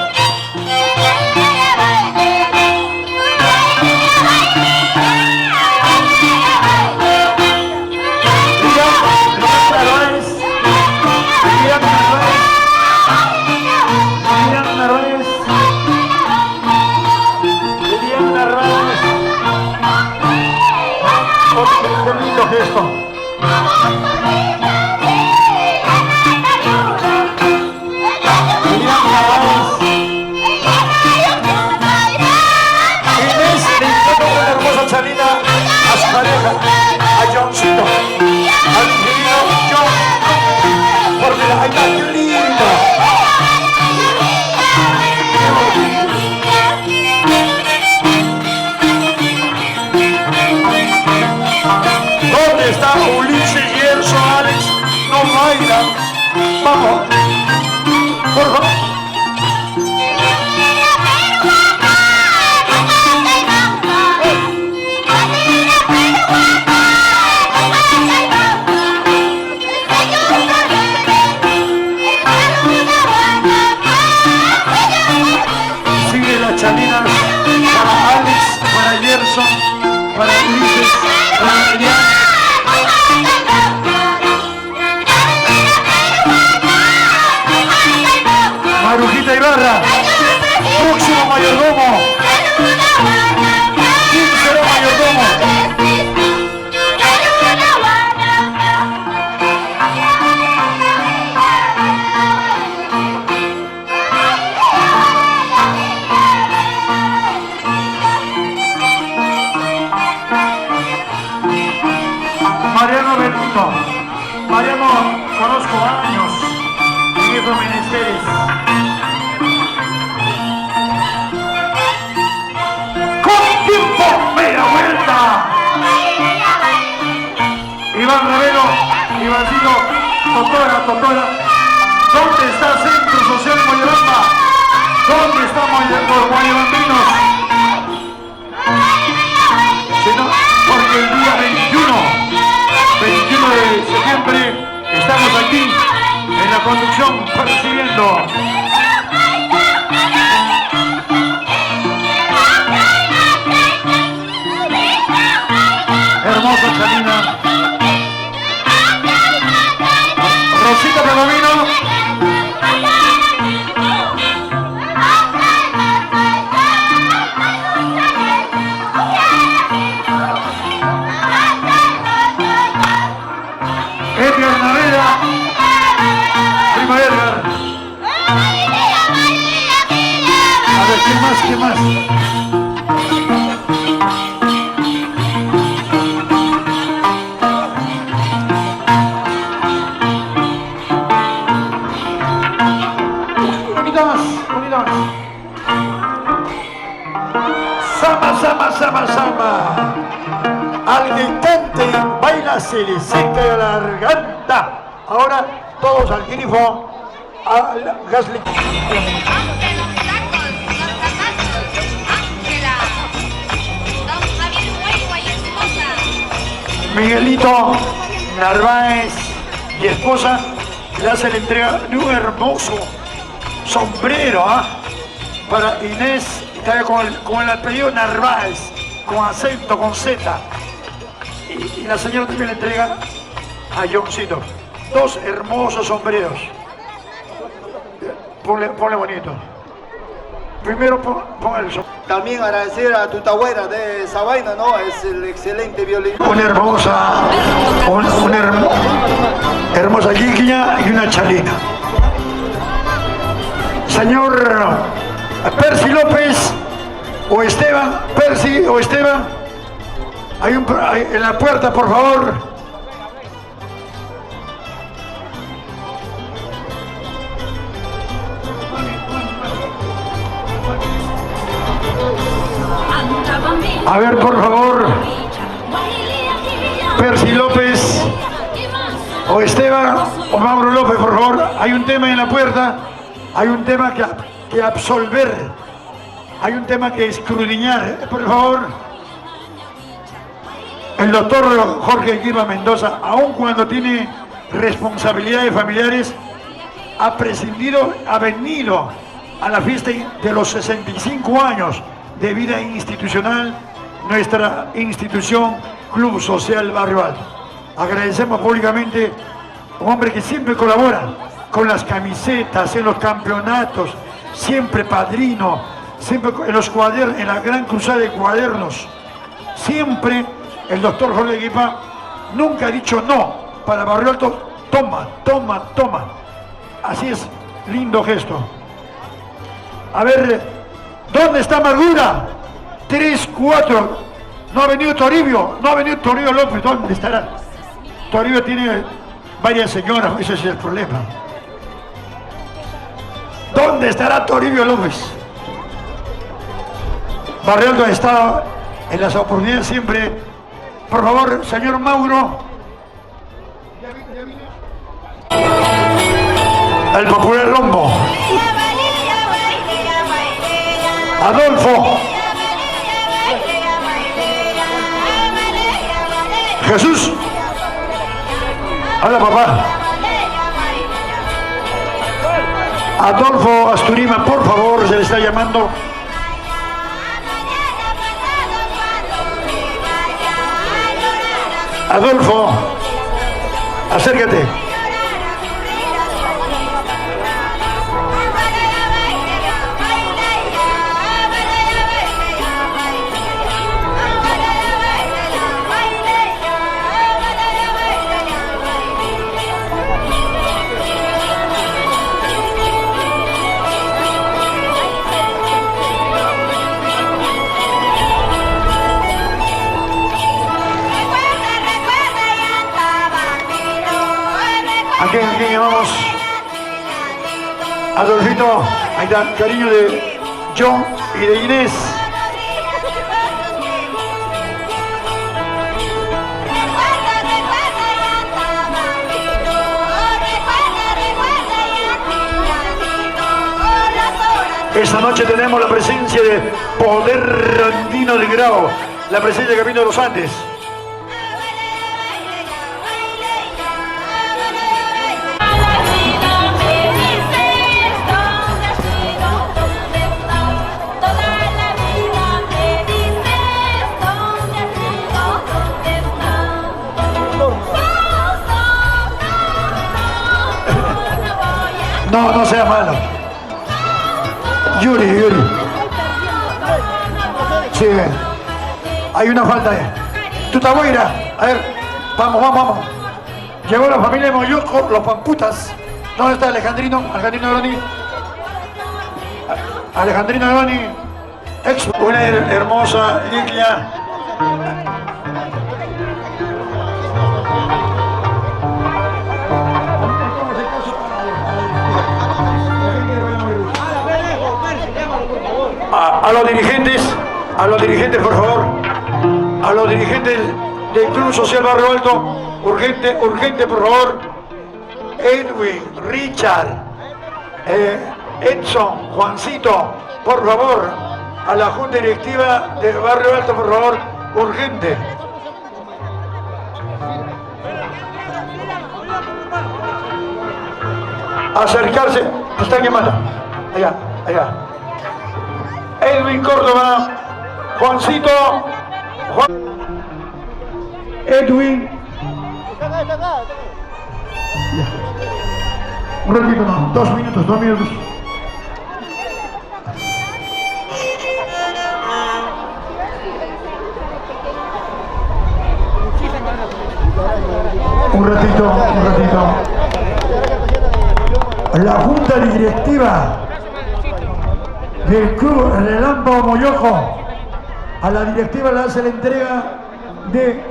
Qué lindo gesto. Chalina a su pareja, a Johncito, al ingeniero John, porque la está qué lindo. ¿Dónde está Ulises, Gerson, Alex? No bailan. Vamos, por favor. beso para Ulises Ramírez. Marujita Ibarra, próximo mayordomo. ¿Quién será mayordomo? Mariano Benito. Mariano, conozco años en estos ministerios. ¡Con tiempo! ¡Media vuelta! Iván Ravelo, Ivancito, Totora. ¿Dónde está Centro Social Moyobamba? ¿Dónde está los moyobambinos? Porque el día 21 de septiembre, estamos aquí en la conducción percibiendo hermosa Chalina, Rosita Palomino, Edgar Naveda, Prima Edgar. A ver, ¿qué más? Unidad más. Samba. Al que cante, baila, se le seca la garganta. Ahora todos al grifo, al gasli. Miguelito Narváez y esposa le hace la entrega de un hermoso sombrero para Inés, con el apellido Narváez, con acento, con Z. Y la señora también le entrega a Johncito 2 hermosos sombreros. Ponle bonito. Primero pon el sombrero. También agradecer a Tutahuera de esa vaina, ¿no? Es el excelente violín. Una hermosa guiquilla y una chalina. Señor Percy López o Esteban, Percy o Esteban, hay en la puerta, por favor. A ver, por favor, Percy López o Esteban o Mauro López, por favor. Hay un tema en la puerta, hay un tema que absolver, hay un tema que escudriñar. Por favor, el doctor Jorge Guiba Mendoza, aun cuando tiene responsabilidades familiares, ha prescindido, ha venido a la fiesta de los 65 años de vida institucional, nuestra institución Club Social Barrio Alto. Agradecemos públicamente a un hombre que siempre colabora con las camisetas, en los campeonatos, siempre padrino, siempre en los cuadernos, en la gran cruzada de cuadernos. Siempre el doctor Jorge Guipa nunca ha dicho no para Barrio Alto. Toma. Así es, lindo gesto. A ver, ¿dónde está Amargura? 3, 4. No ha venido Toribio López. ¿Dónde estará? Toribio tiene varias señoras, ese es el problema. ¿Dónde estará Toribio López? Barrio Alto ha estado en las oportunidades siempre. Por favor, señor Mauro. El popular Lombo. Adolfo. Jesús. Hola, papá. Adolfo Asturima, por favor, se le está llamando. Adolfo, acércate. ¿A quién llamamos? Adolfito, ahí está, cariño de John y de Inés. Esta noche tenemos la presencia de Poder Andino del Grau, la presencia de Camino de los Andes. No, no sea malo. Yuri. Sí, hay una falta ahí. Tutahuira, a ver, vamos. Llegó la familia de Moyoco, los pamputas. ¿Dónde está Alejandrino Groni? Alejandrino Groni, una hermosa Lilia. A los dirigentes, por favor, a los dirigentes del Club Social Barrio Alto, urgente, por favor, Edwin, Richard, Edson, Juancito, por favor, a la Junta Directiva del Barrio Alto, por favor, urgente. Acercarse, están llamando, allá. Edwin Córdoba, Juancito, Edwin. Un ratito, no, 2 minutos. Un ratito. La Junta Directiva del Club Relámpago Moyoco, a la directiva le hace la entrega de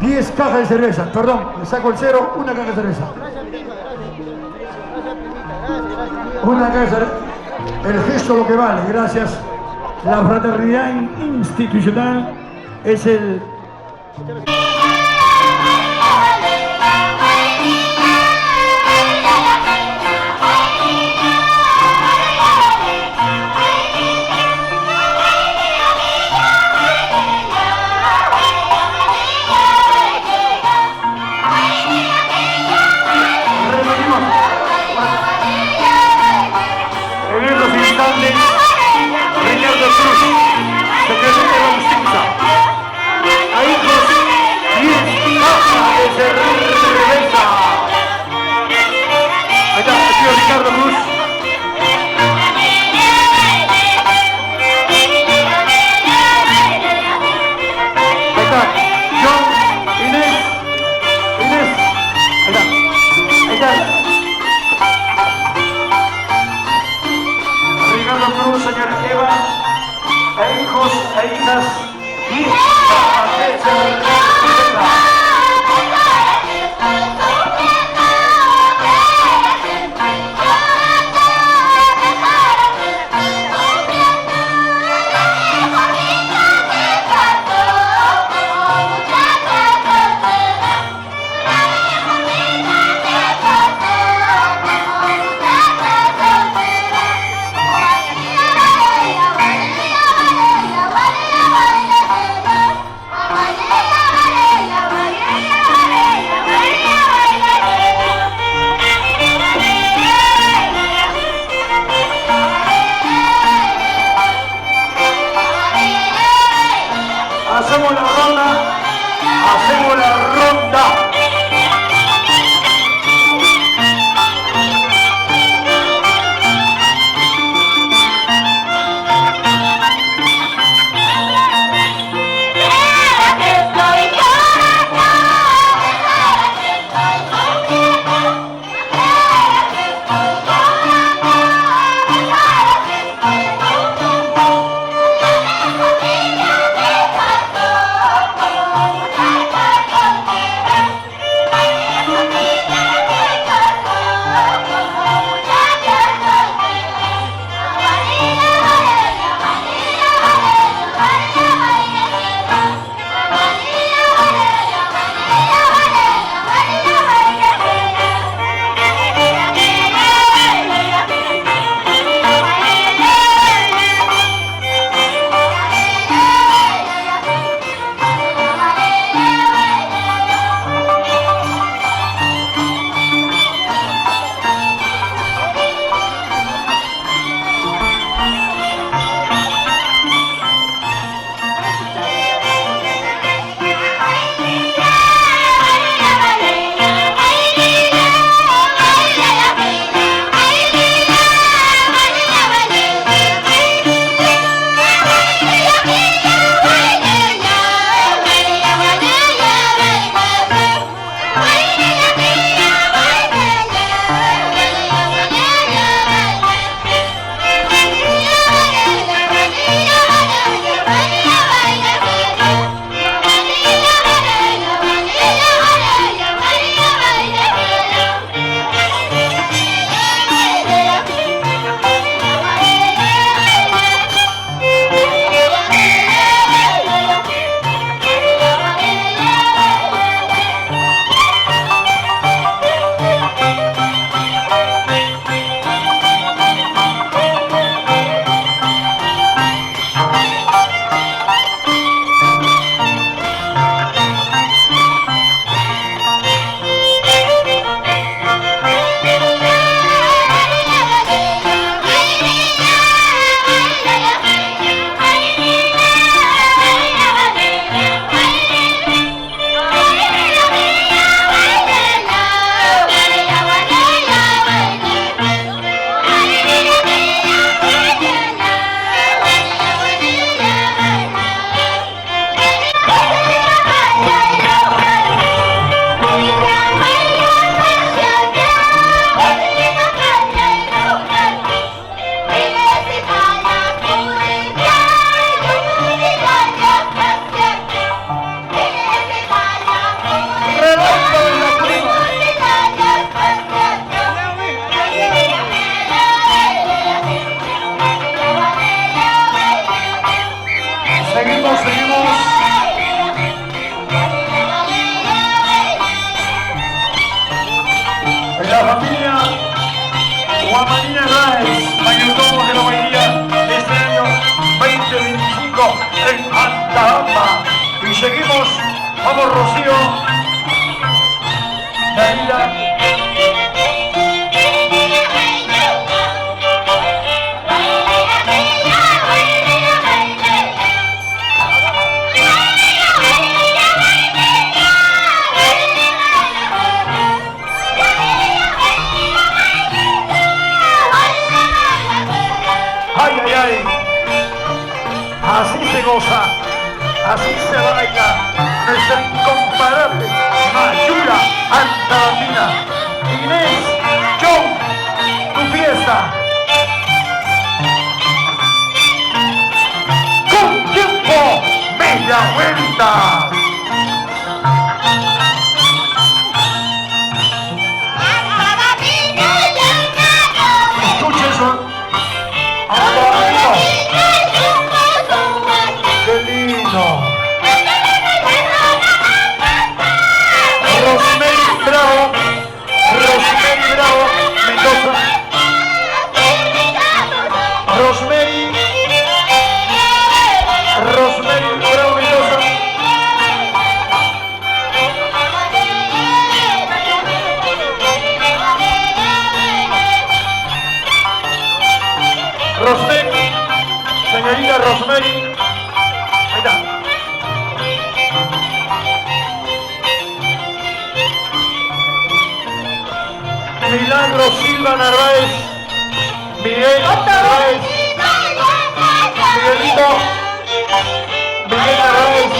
10 cajas de cerveza. Perdón, le saco el 0, una caja de cerveza. Una caja de cerveza. El gesto lo que vale, gracias. La fraternidad institucional es el... Hacemos la ronda Hacemos la ronda. En Antama. Y seguimos, vamos Rocío, Dalila. Ay, ay, ay. Así se goza, así se baila nuestra incomparable Mayura Antabandina. Inés, John, tu fiesta. Con tiempo, media vuelta. Escuchen eso. ¡Qué lindo! Rosemary Bravo, Mendoza. Rosemary Bravo, Mendoza. Alejandro Silva Narváez, Miguel Narváez, Miguelito, Miguel Narváez,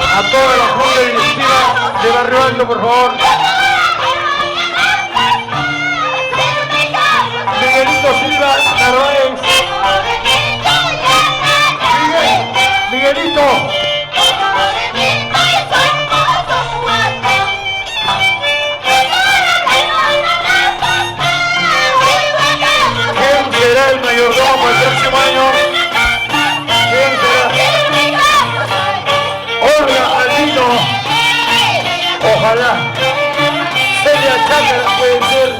a toda la junta directiva de Barrio Alto, por favor. Miguelito Silva Narváez, Miguelito. ¿Quién será el mayordomo el próximo año? ¿Quién será? Olga Aldino. Ojalá. Celia Chácara puede ser.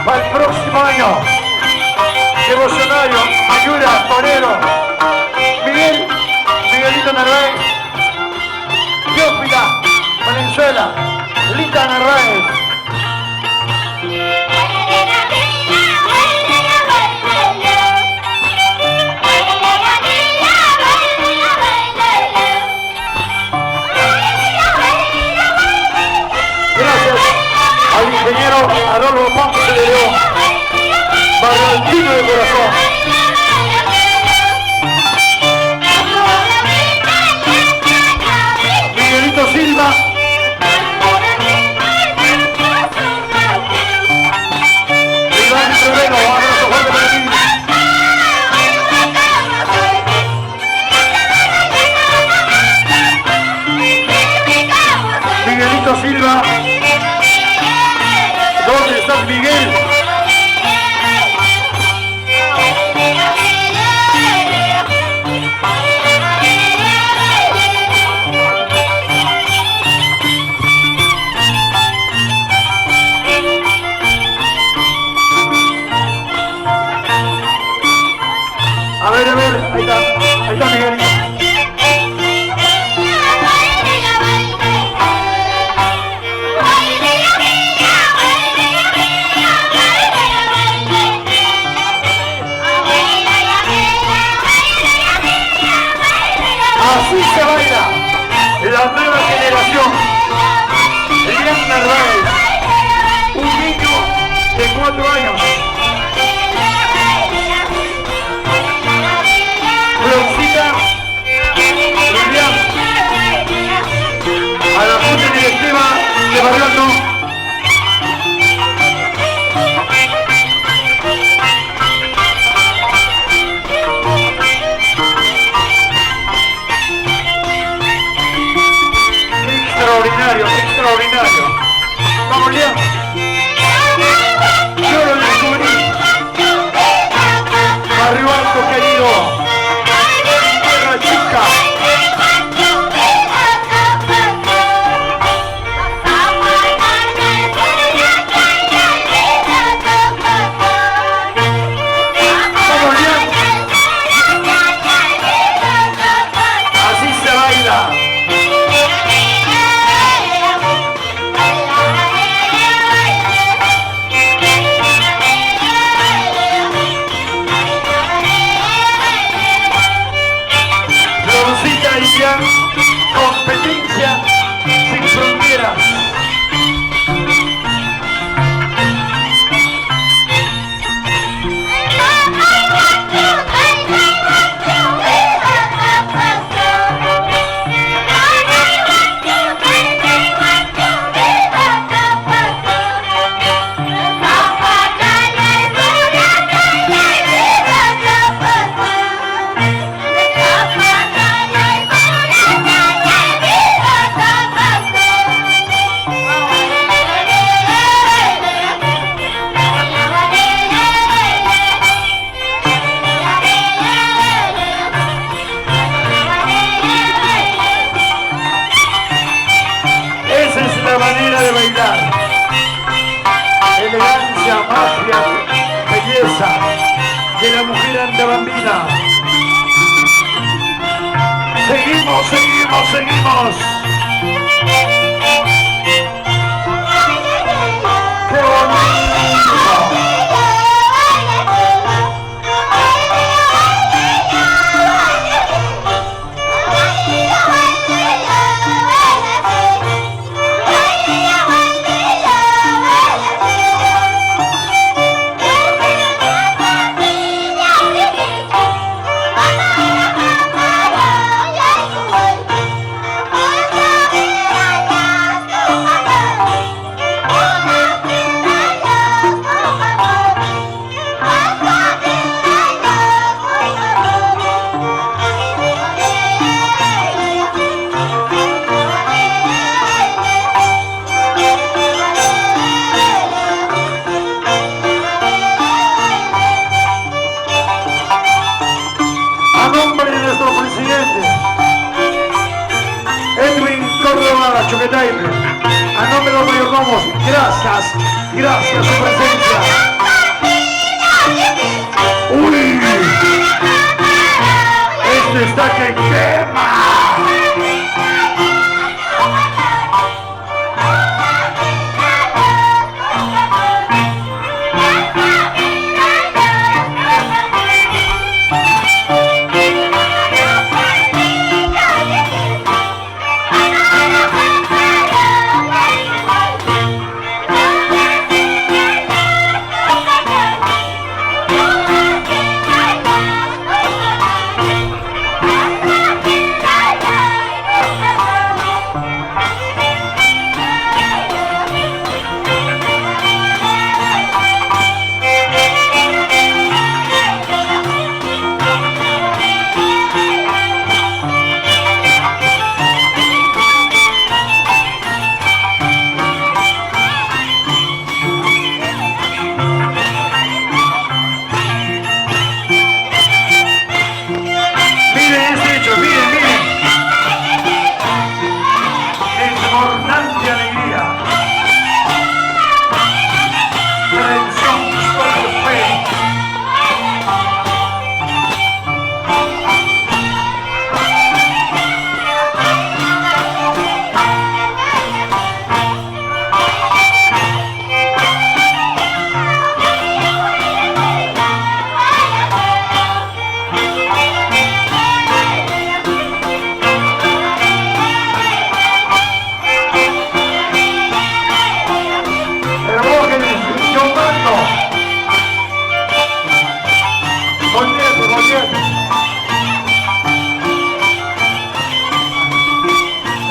Para el próximo año, devocionario, Ayuda, Torero, Miguelito Narváez, Teófila, Valenzuela, Lita Narváez. Gracias al ingeniero Adolfo Ponce de León, Barrio Altino de corazón. Miguelito Silva, Iván Treveno, abrazo fuerte para ti. Miguelito Silva, ¿dónde estás, Miguel? A ver, ahí está Miguelito. Así se baila la nueva generación. Elian Narváez, un niño de 4 años. Florcita, Lilian, a la junta directiva de Barrio Alto. Extraordinario. Vamos, Liam. Yo lo descubrí. Barrio Alto querido. Tierra chica. Vamos, Liam. Así se baila. Competencia sin fronteras. De bailar, elegancia, magia, belleza de la mujer andabambina. Seguimos. ¡Qué bonito! Nacho, ¿qué tal? A nombre de los mayordomos, gracias su presencia. ¡Uy! Este está que quema.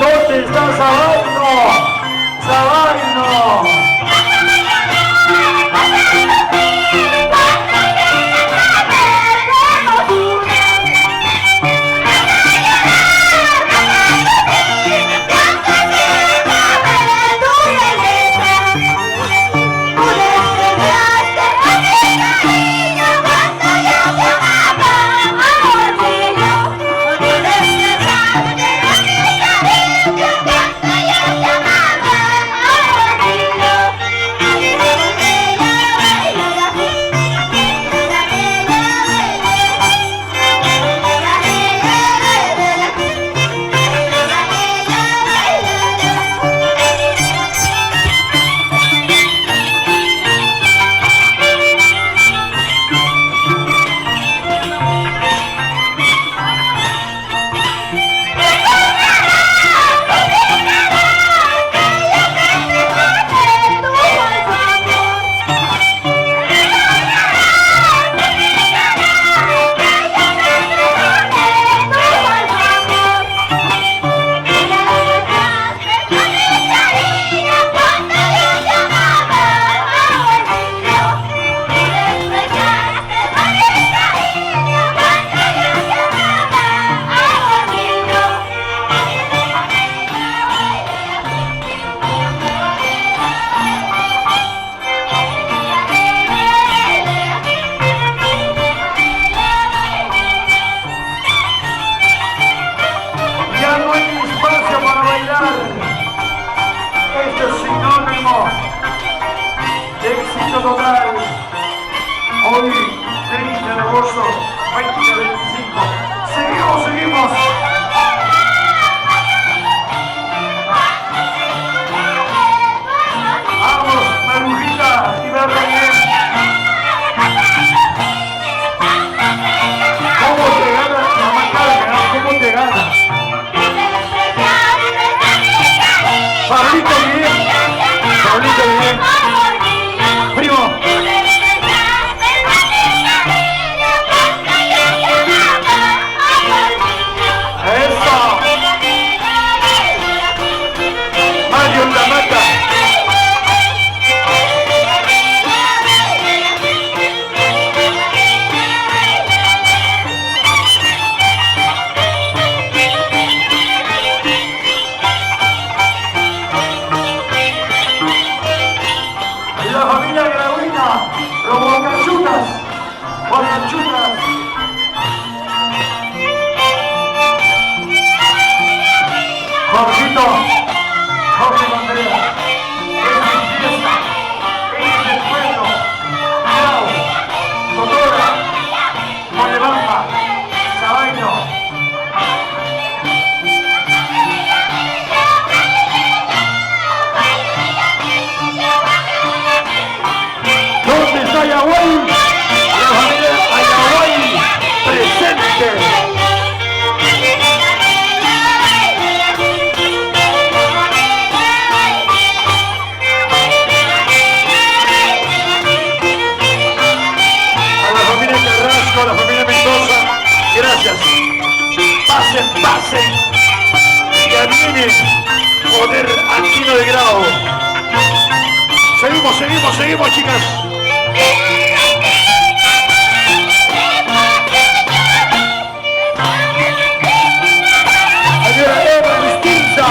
¿Dónde está Sabarino? ¡Sabarino! Total, hoy 30 de agosto 2025. Seguimos. Vamos, Marujita, y verla bien. ¿Cómo te gana la Macarena? ¿Cómo te gana? Pablito bien. Primo. Eso. Mario la mata. Antino de Grau. Seguimos, chicas. Señora Eva Distinta.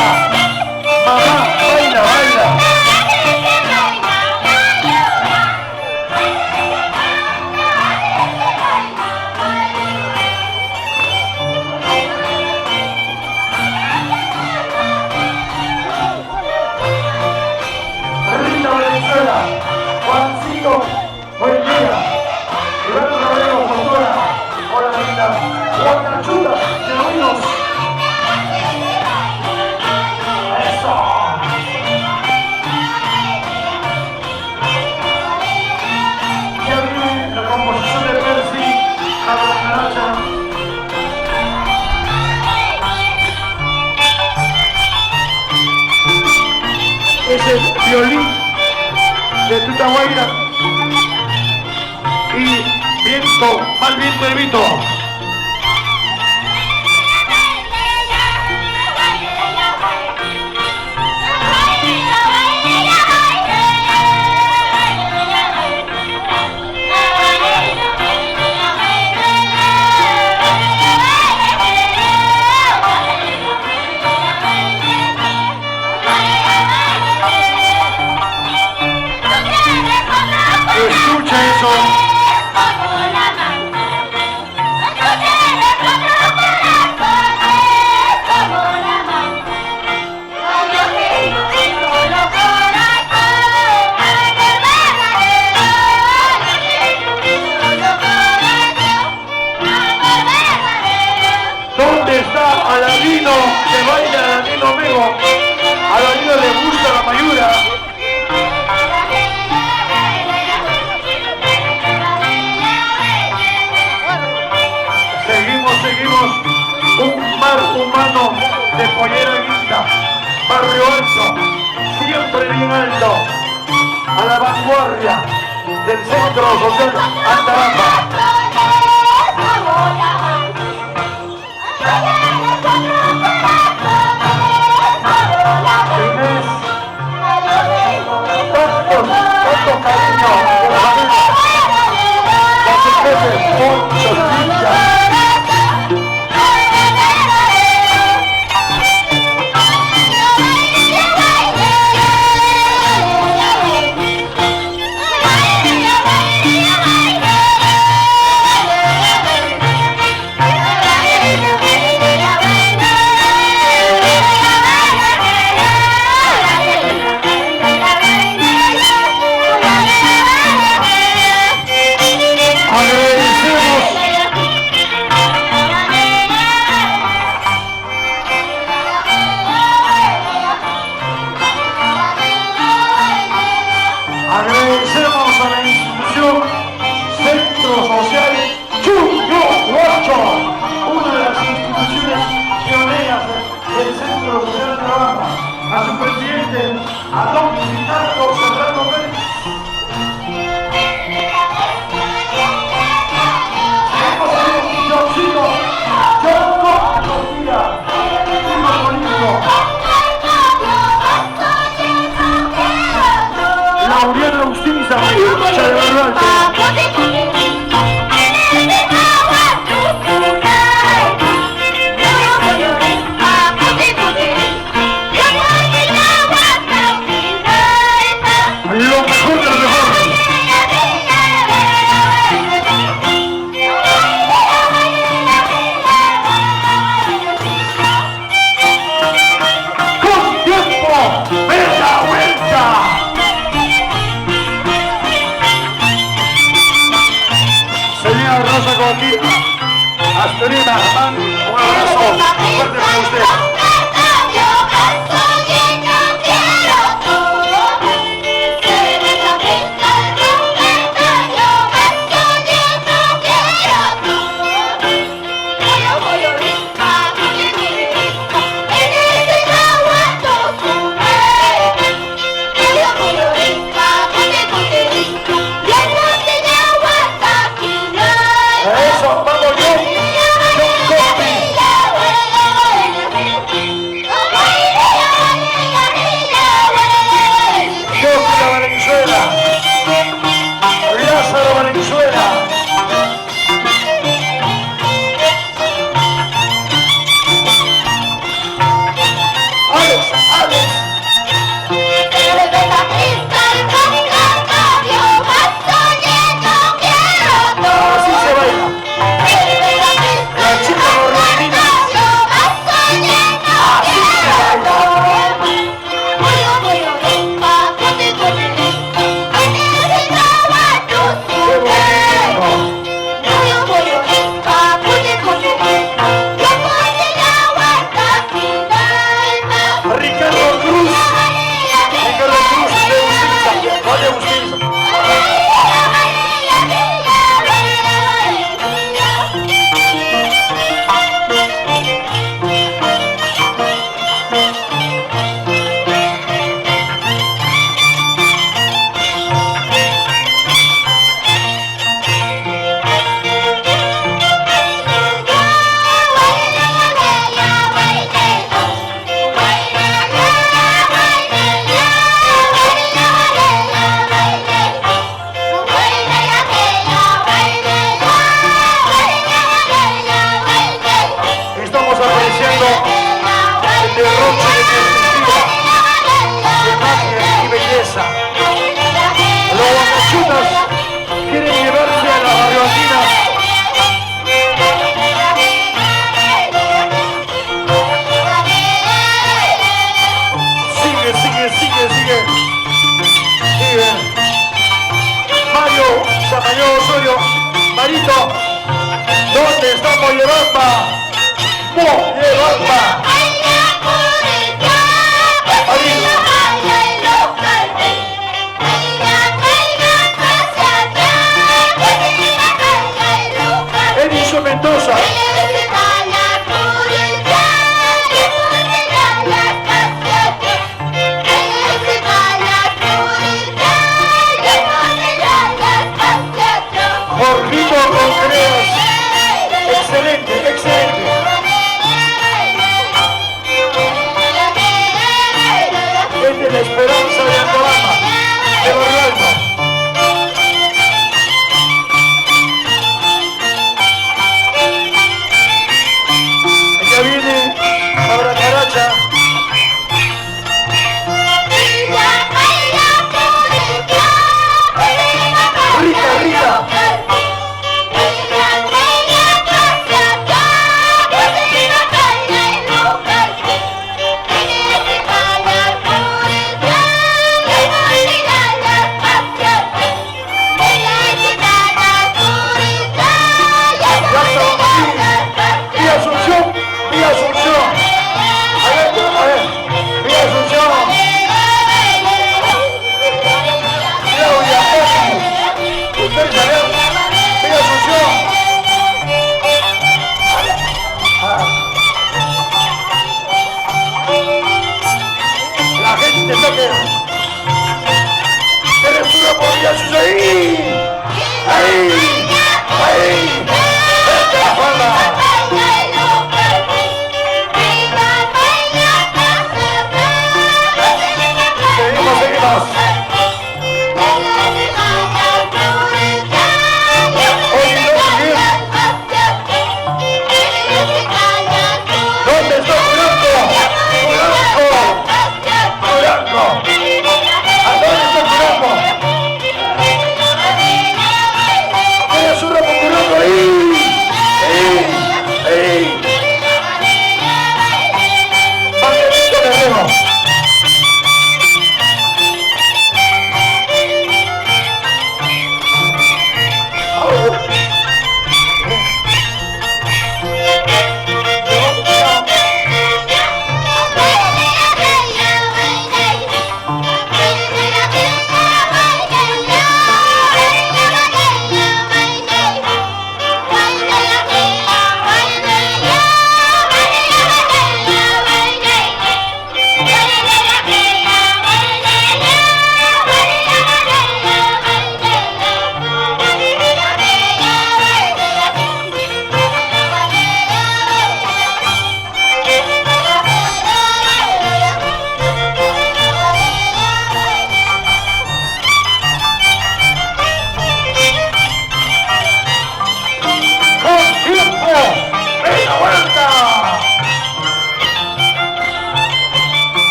Mamá, baila. Rita Valenzuela, Juancito, buen día. Roberto Romero, doctora. Hola, Rita. Juan Cachuta, de Ruinos. Eso. Ya viene la composición de Percy, Carlos Caracha. Es el violín de Tutahuayra y viento, mal viento de Vito. Escucha eso. ¿Dónde está Aladino? Que baila Aladino Mego. A Aladino le gusta la mayura. Seguimos, un mar humano de pollera guinda, barrio alto, siempre bien alto, a la vanguardia del centro social Andaramba. Inés, tanto cariño de la familia, los jefes, muchos ninjas. Agradecemos a la institución Centro Social Chuyohuacho, una de las instituciones pioneras del Centro Social de Banda, a su presidente, a don Ricardo Serrano Pérez. Lauriana Agustinza, Lucha de Barrio Alto. Lo mejor de lo mejor. Con tiempo, vuelta. Señora Rosa Coquita, Astorina, Germán, un abrazo fuerte para usted. Eso, vamos yo, John Coffey. sigue. Mario, Samayo Osorio, Marito, ¿dónde está Moyebamba? Moyebamba. Edison Mendoza. Jorgito Contreras. Excelente, excelente. Es de la esperanza de Andorama, de Barranco. Ya viene Abra Caracha. Rita. La gente está que... ¡Eres una polla, ahí! ¡Vete a la palma! Seguimos. ¿Dónde está Durango? ¿A dónde está Durango?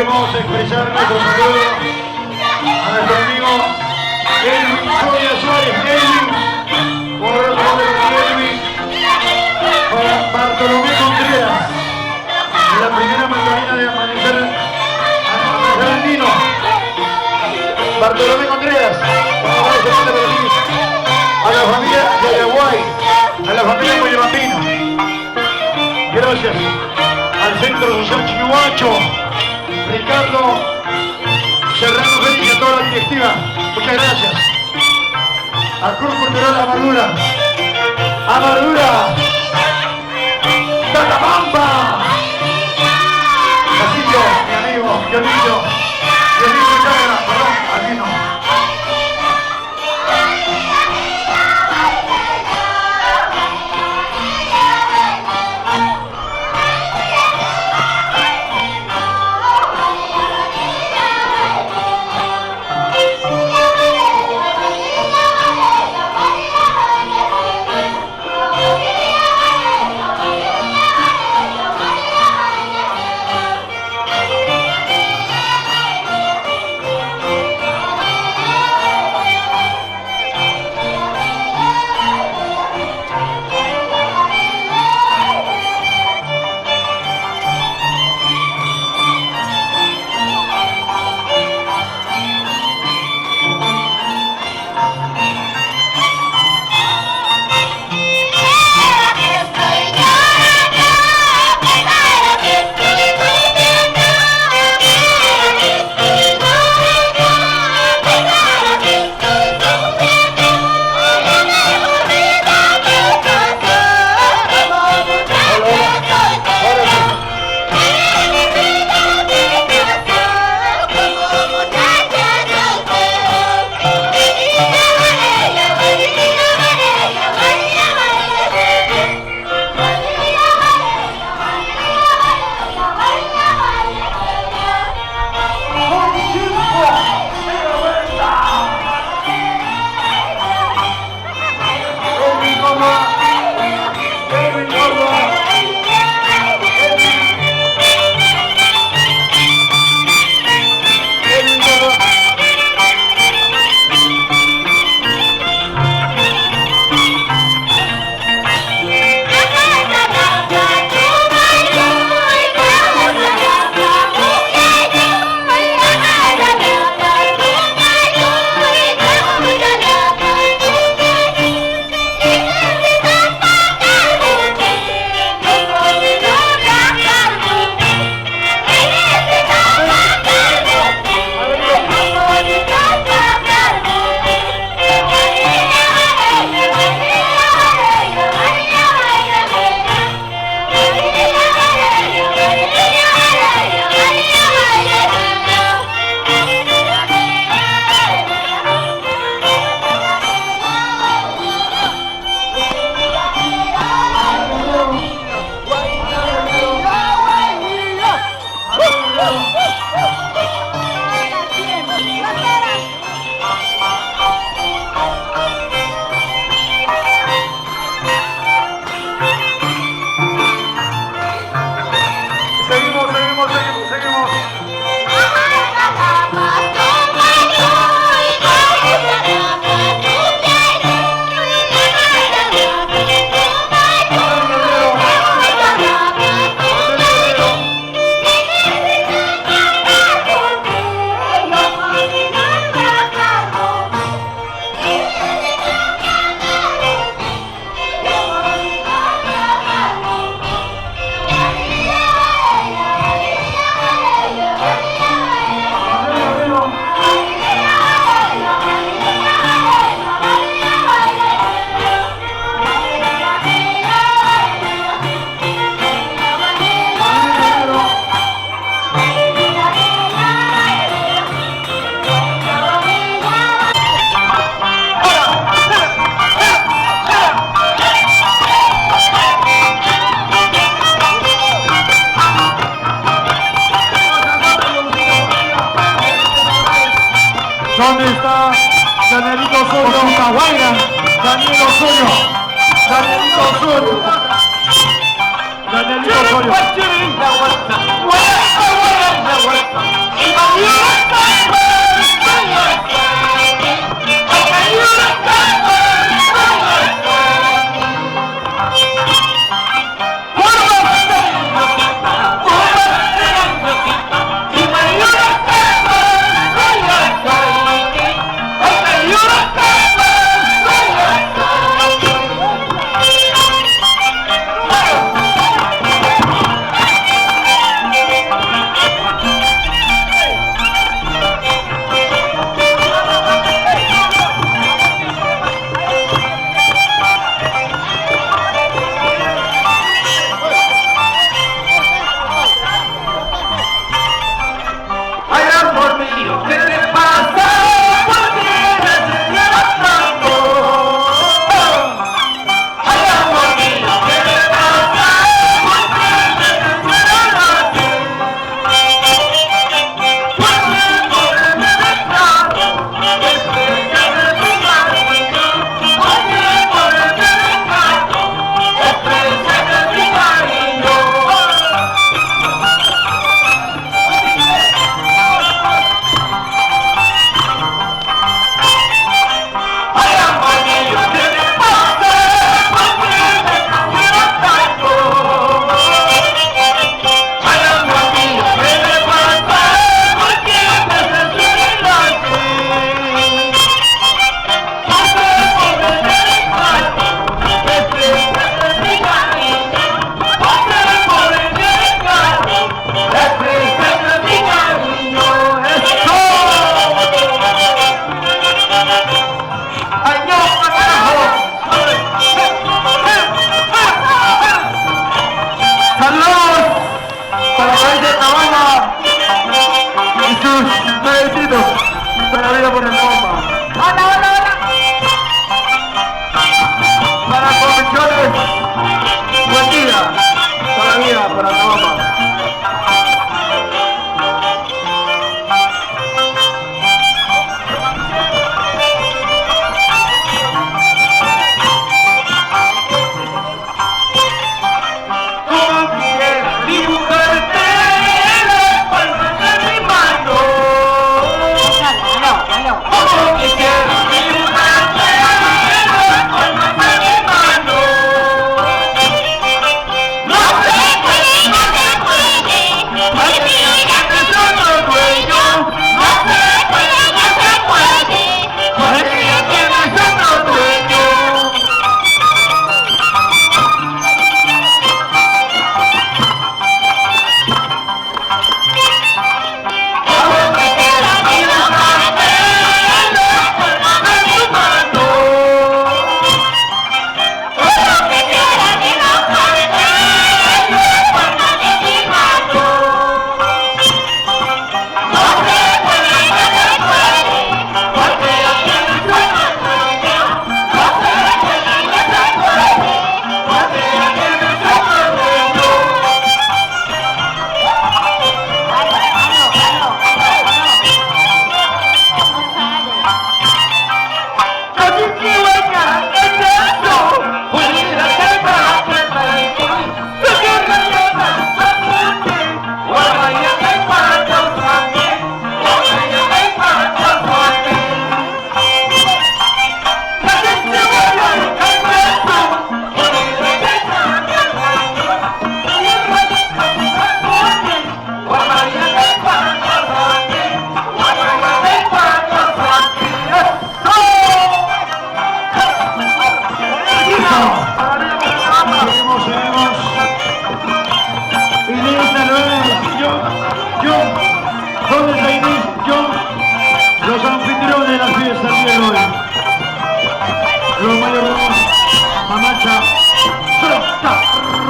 queremos expresar nuestro saludo a nuestro amigo Elvin Soria Suárez. Elvin, por el nombre de Elvin, para Bartolomé Contreras, la primera mandarina de Amanecer Andino. Bartolomé Contreras, a la familia de Ayaguay, a la familia de Coyabambino. Gracias al Centro Social Chihuacho, Ricardo Serrano Félix y a toda la directiva. Muchas gracias. A Cruz Cultural Amargura. Amargura. Tatabamba. Casillo, mi amigo, Dionillo. Dionillo Chagra, perdón, Albino.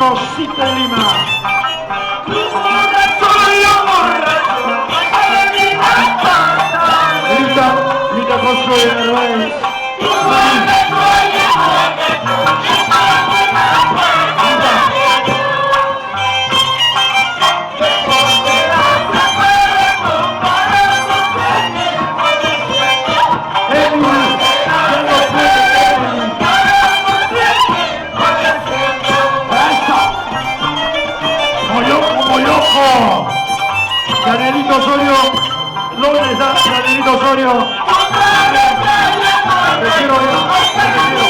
Rosita de Lima. Lita Cosco de Narváez. Danielito Osorio, López, Danielito Osorio. Te quiero bien, te quiero.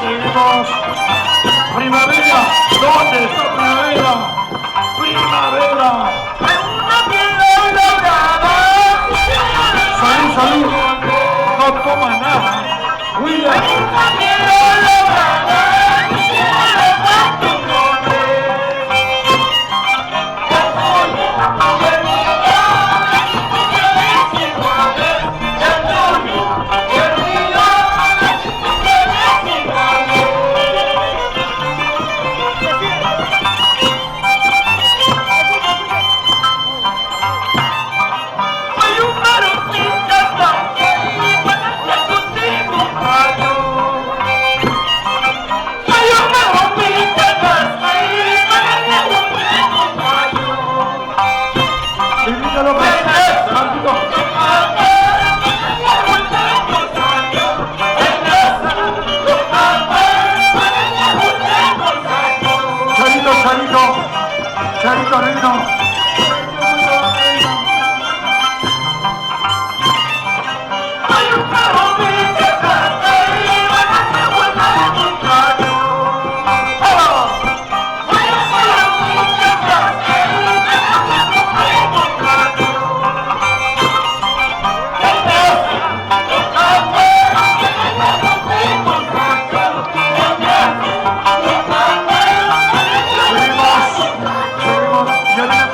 Seguimos. Primavera, ¿dónde está primavera? Primavera. Salud. No toma nada. William. Charito Reino. Ya viene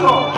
No,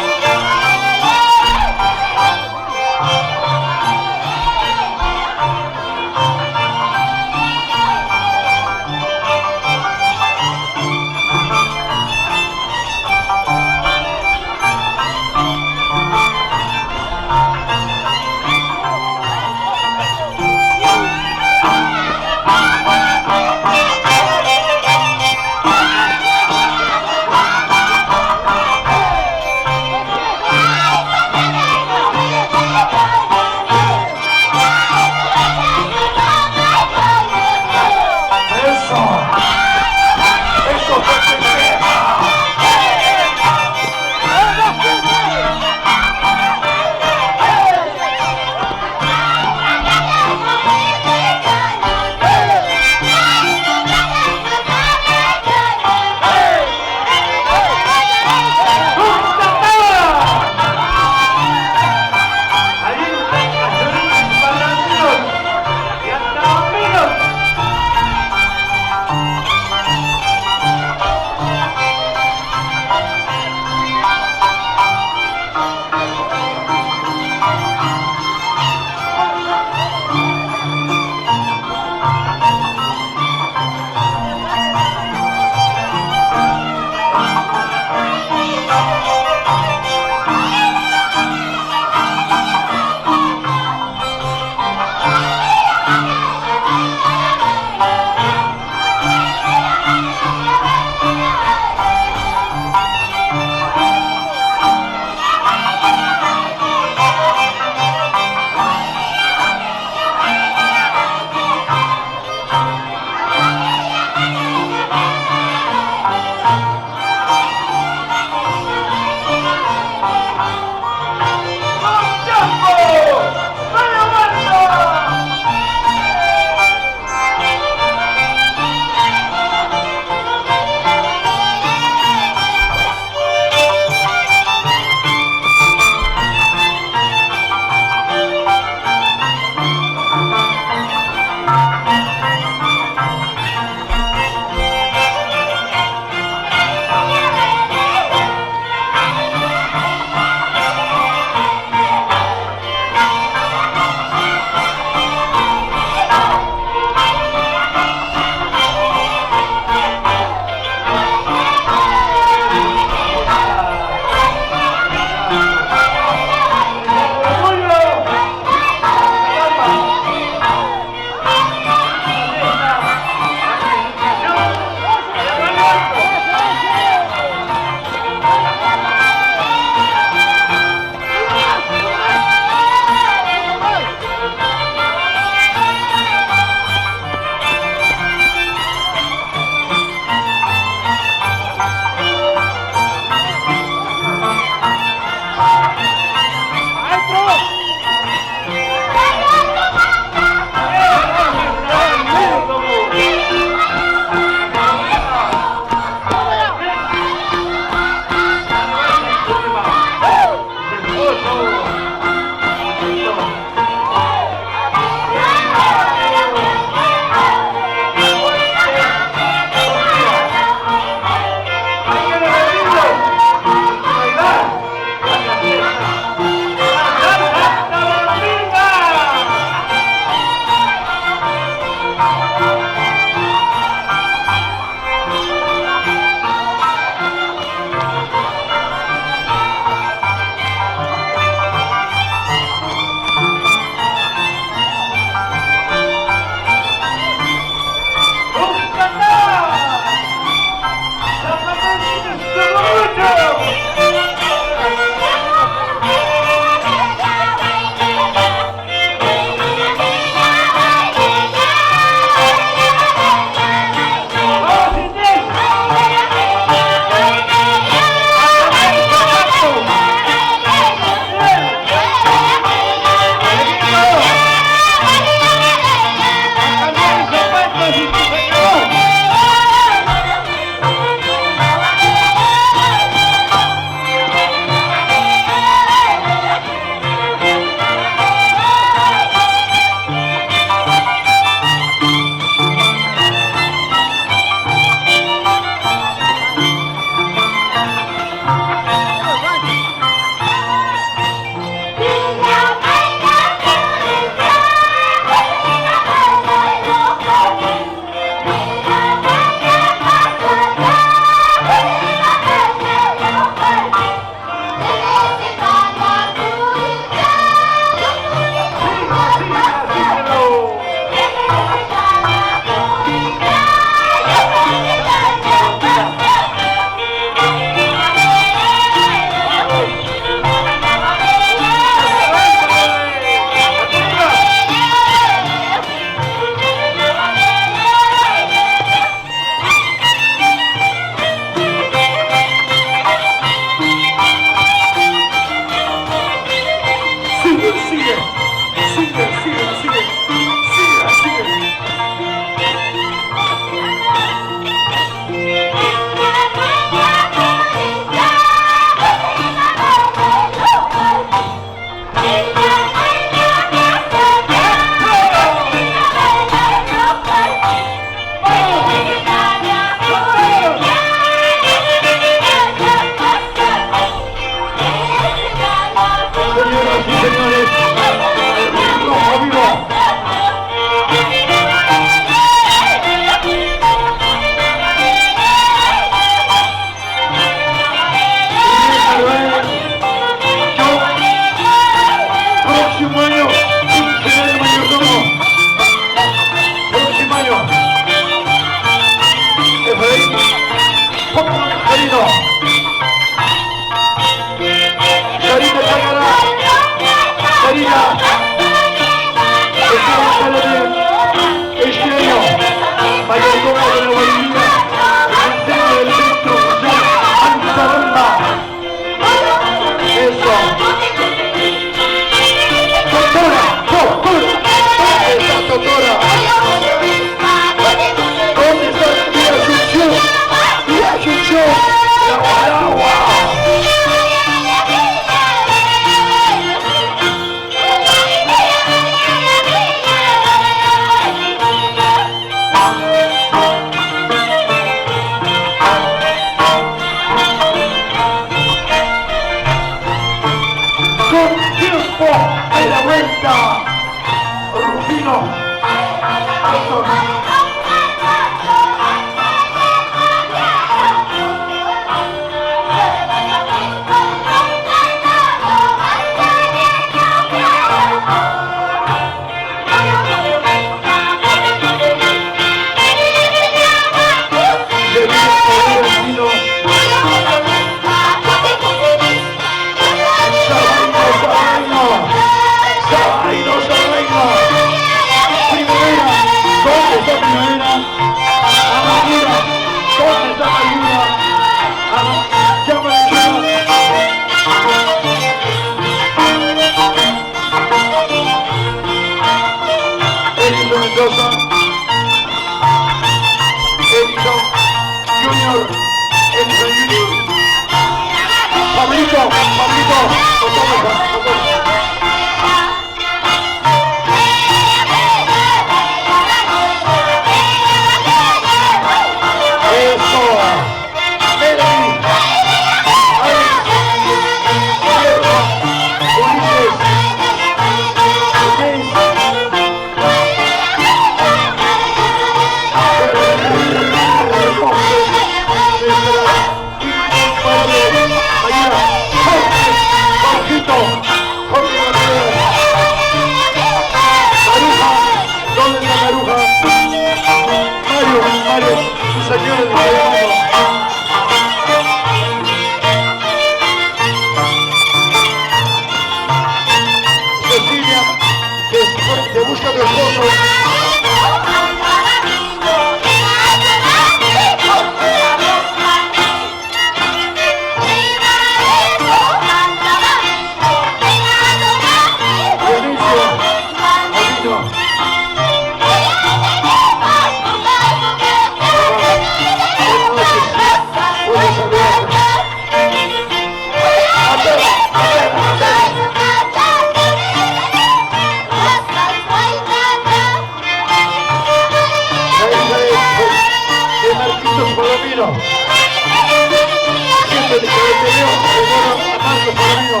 Marcos Palomino.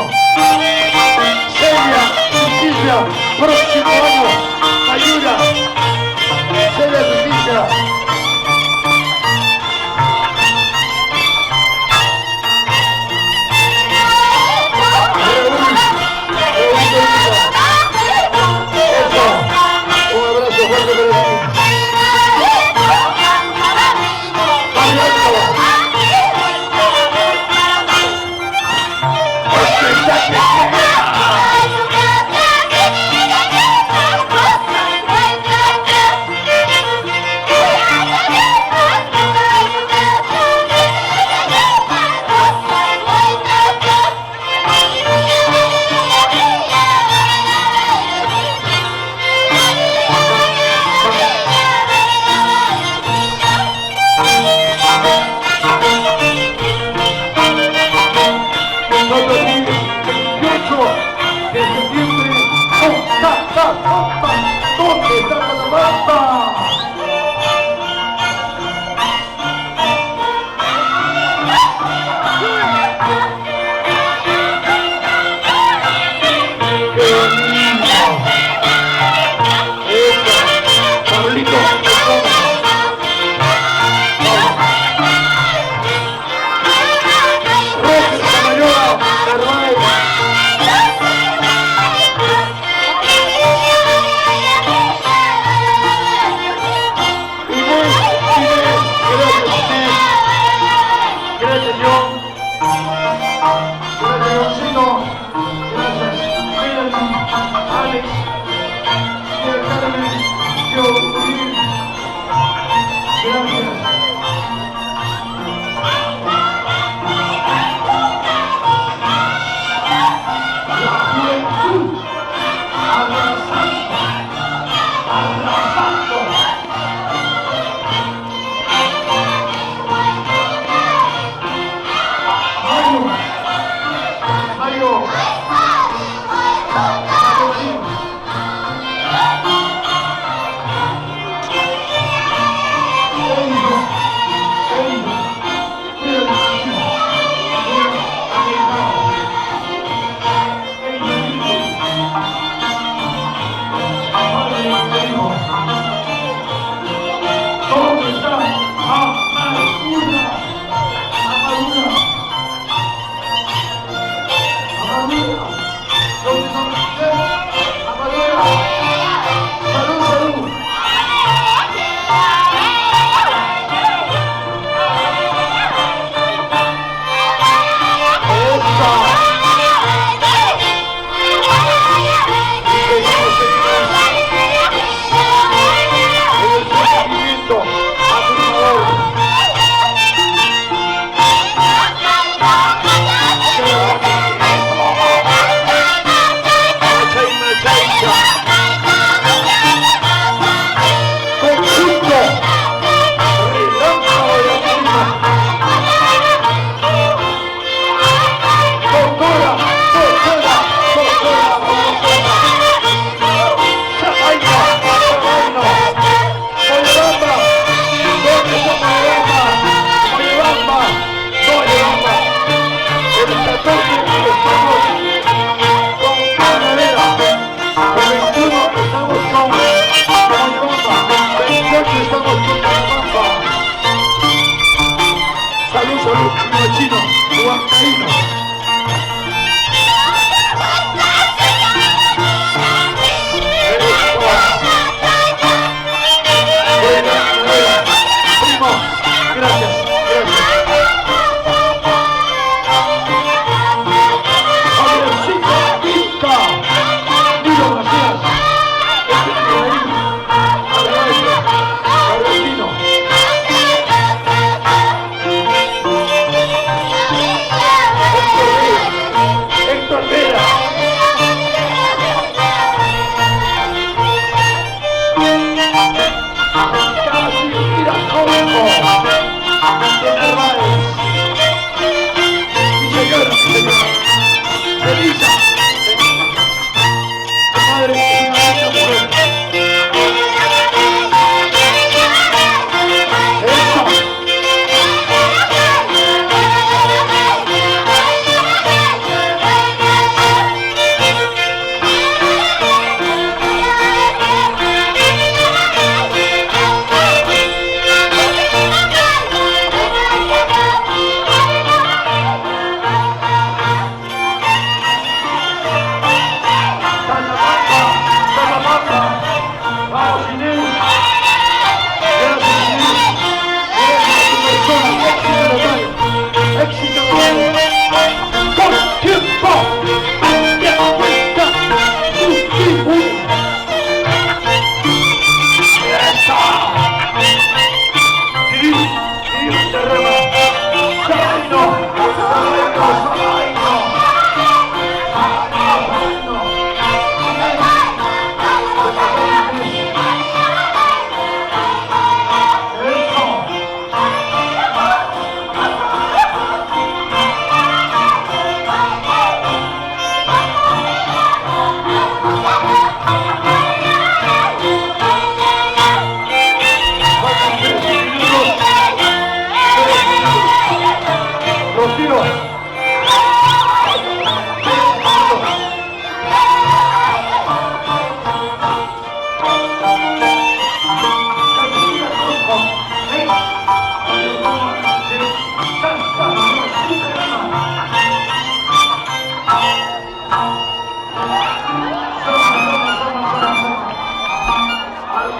Celia, Justicia, próximo año, ayuda. Celia, Justicia. Eso, un abrazo fuerte para ti.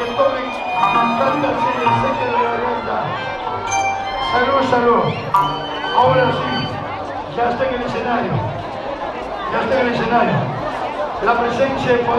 que tomen, cántanse y sequen la garganta. Salud, salud. Ahora sí, ya está en el escenario. Ya está en el escenario. La presencia de poder.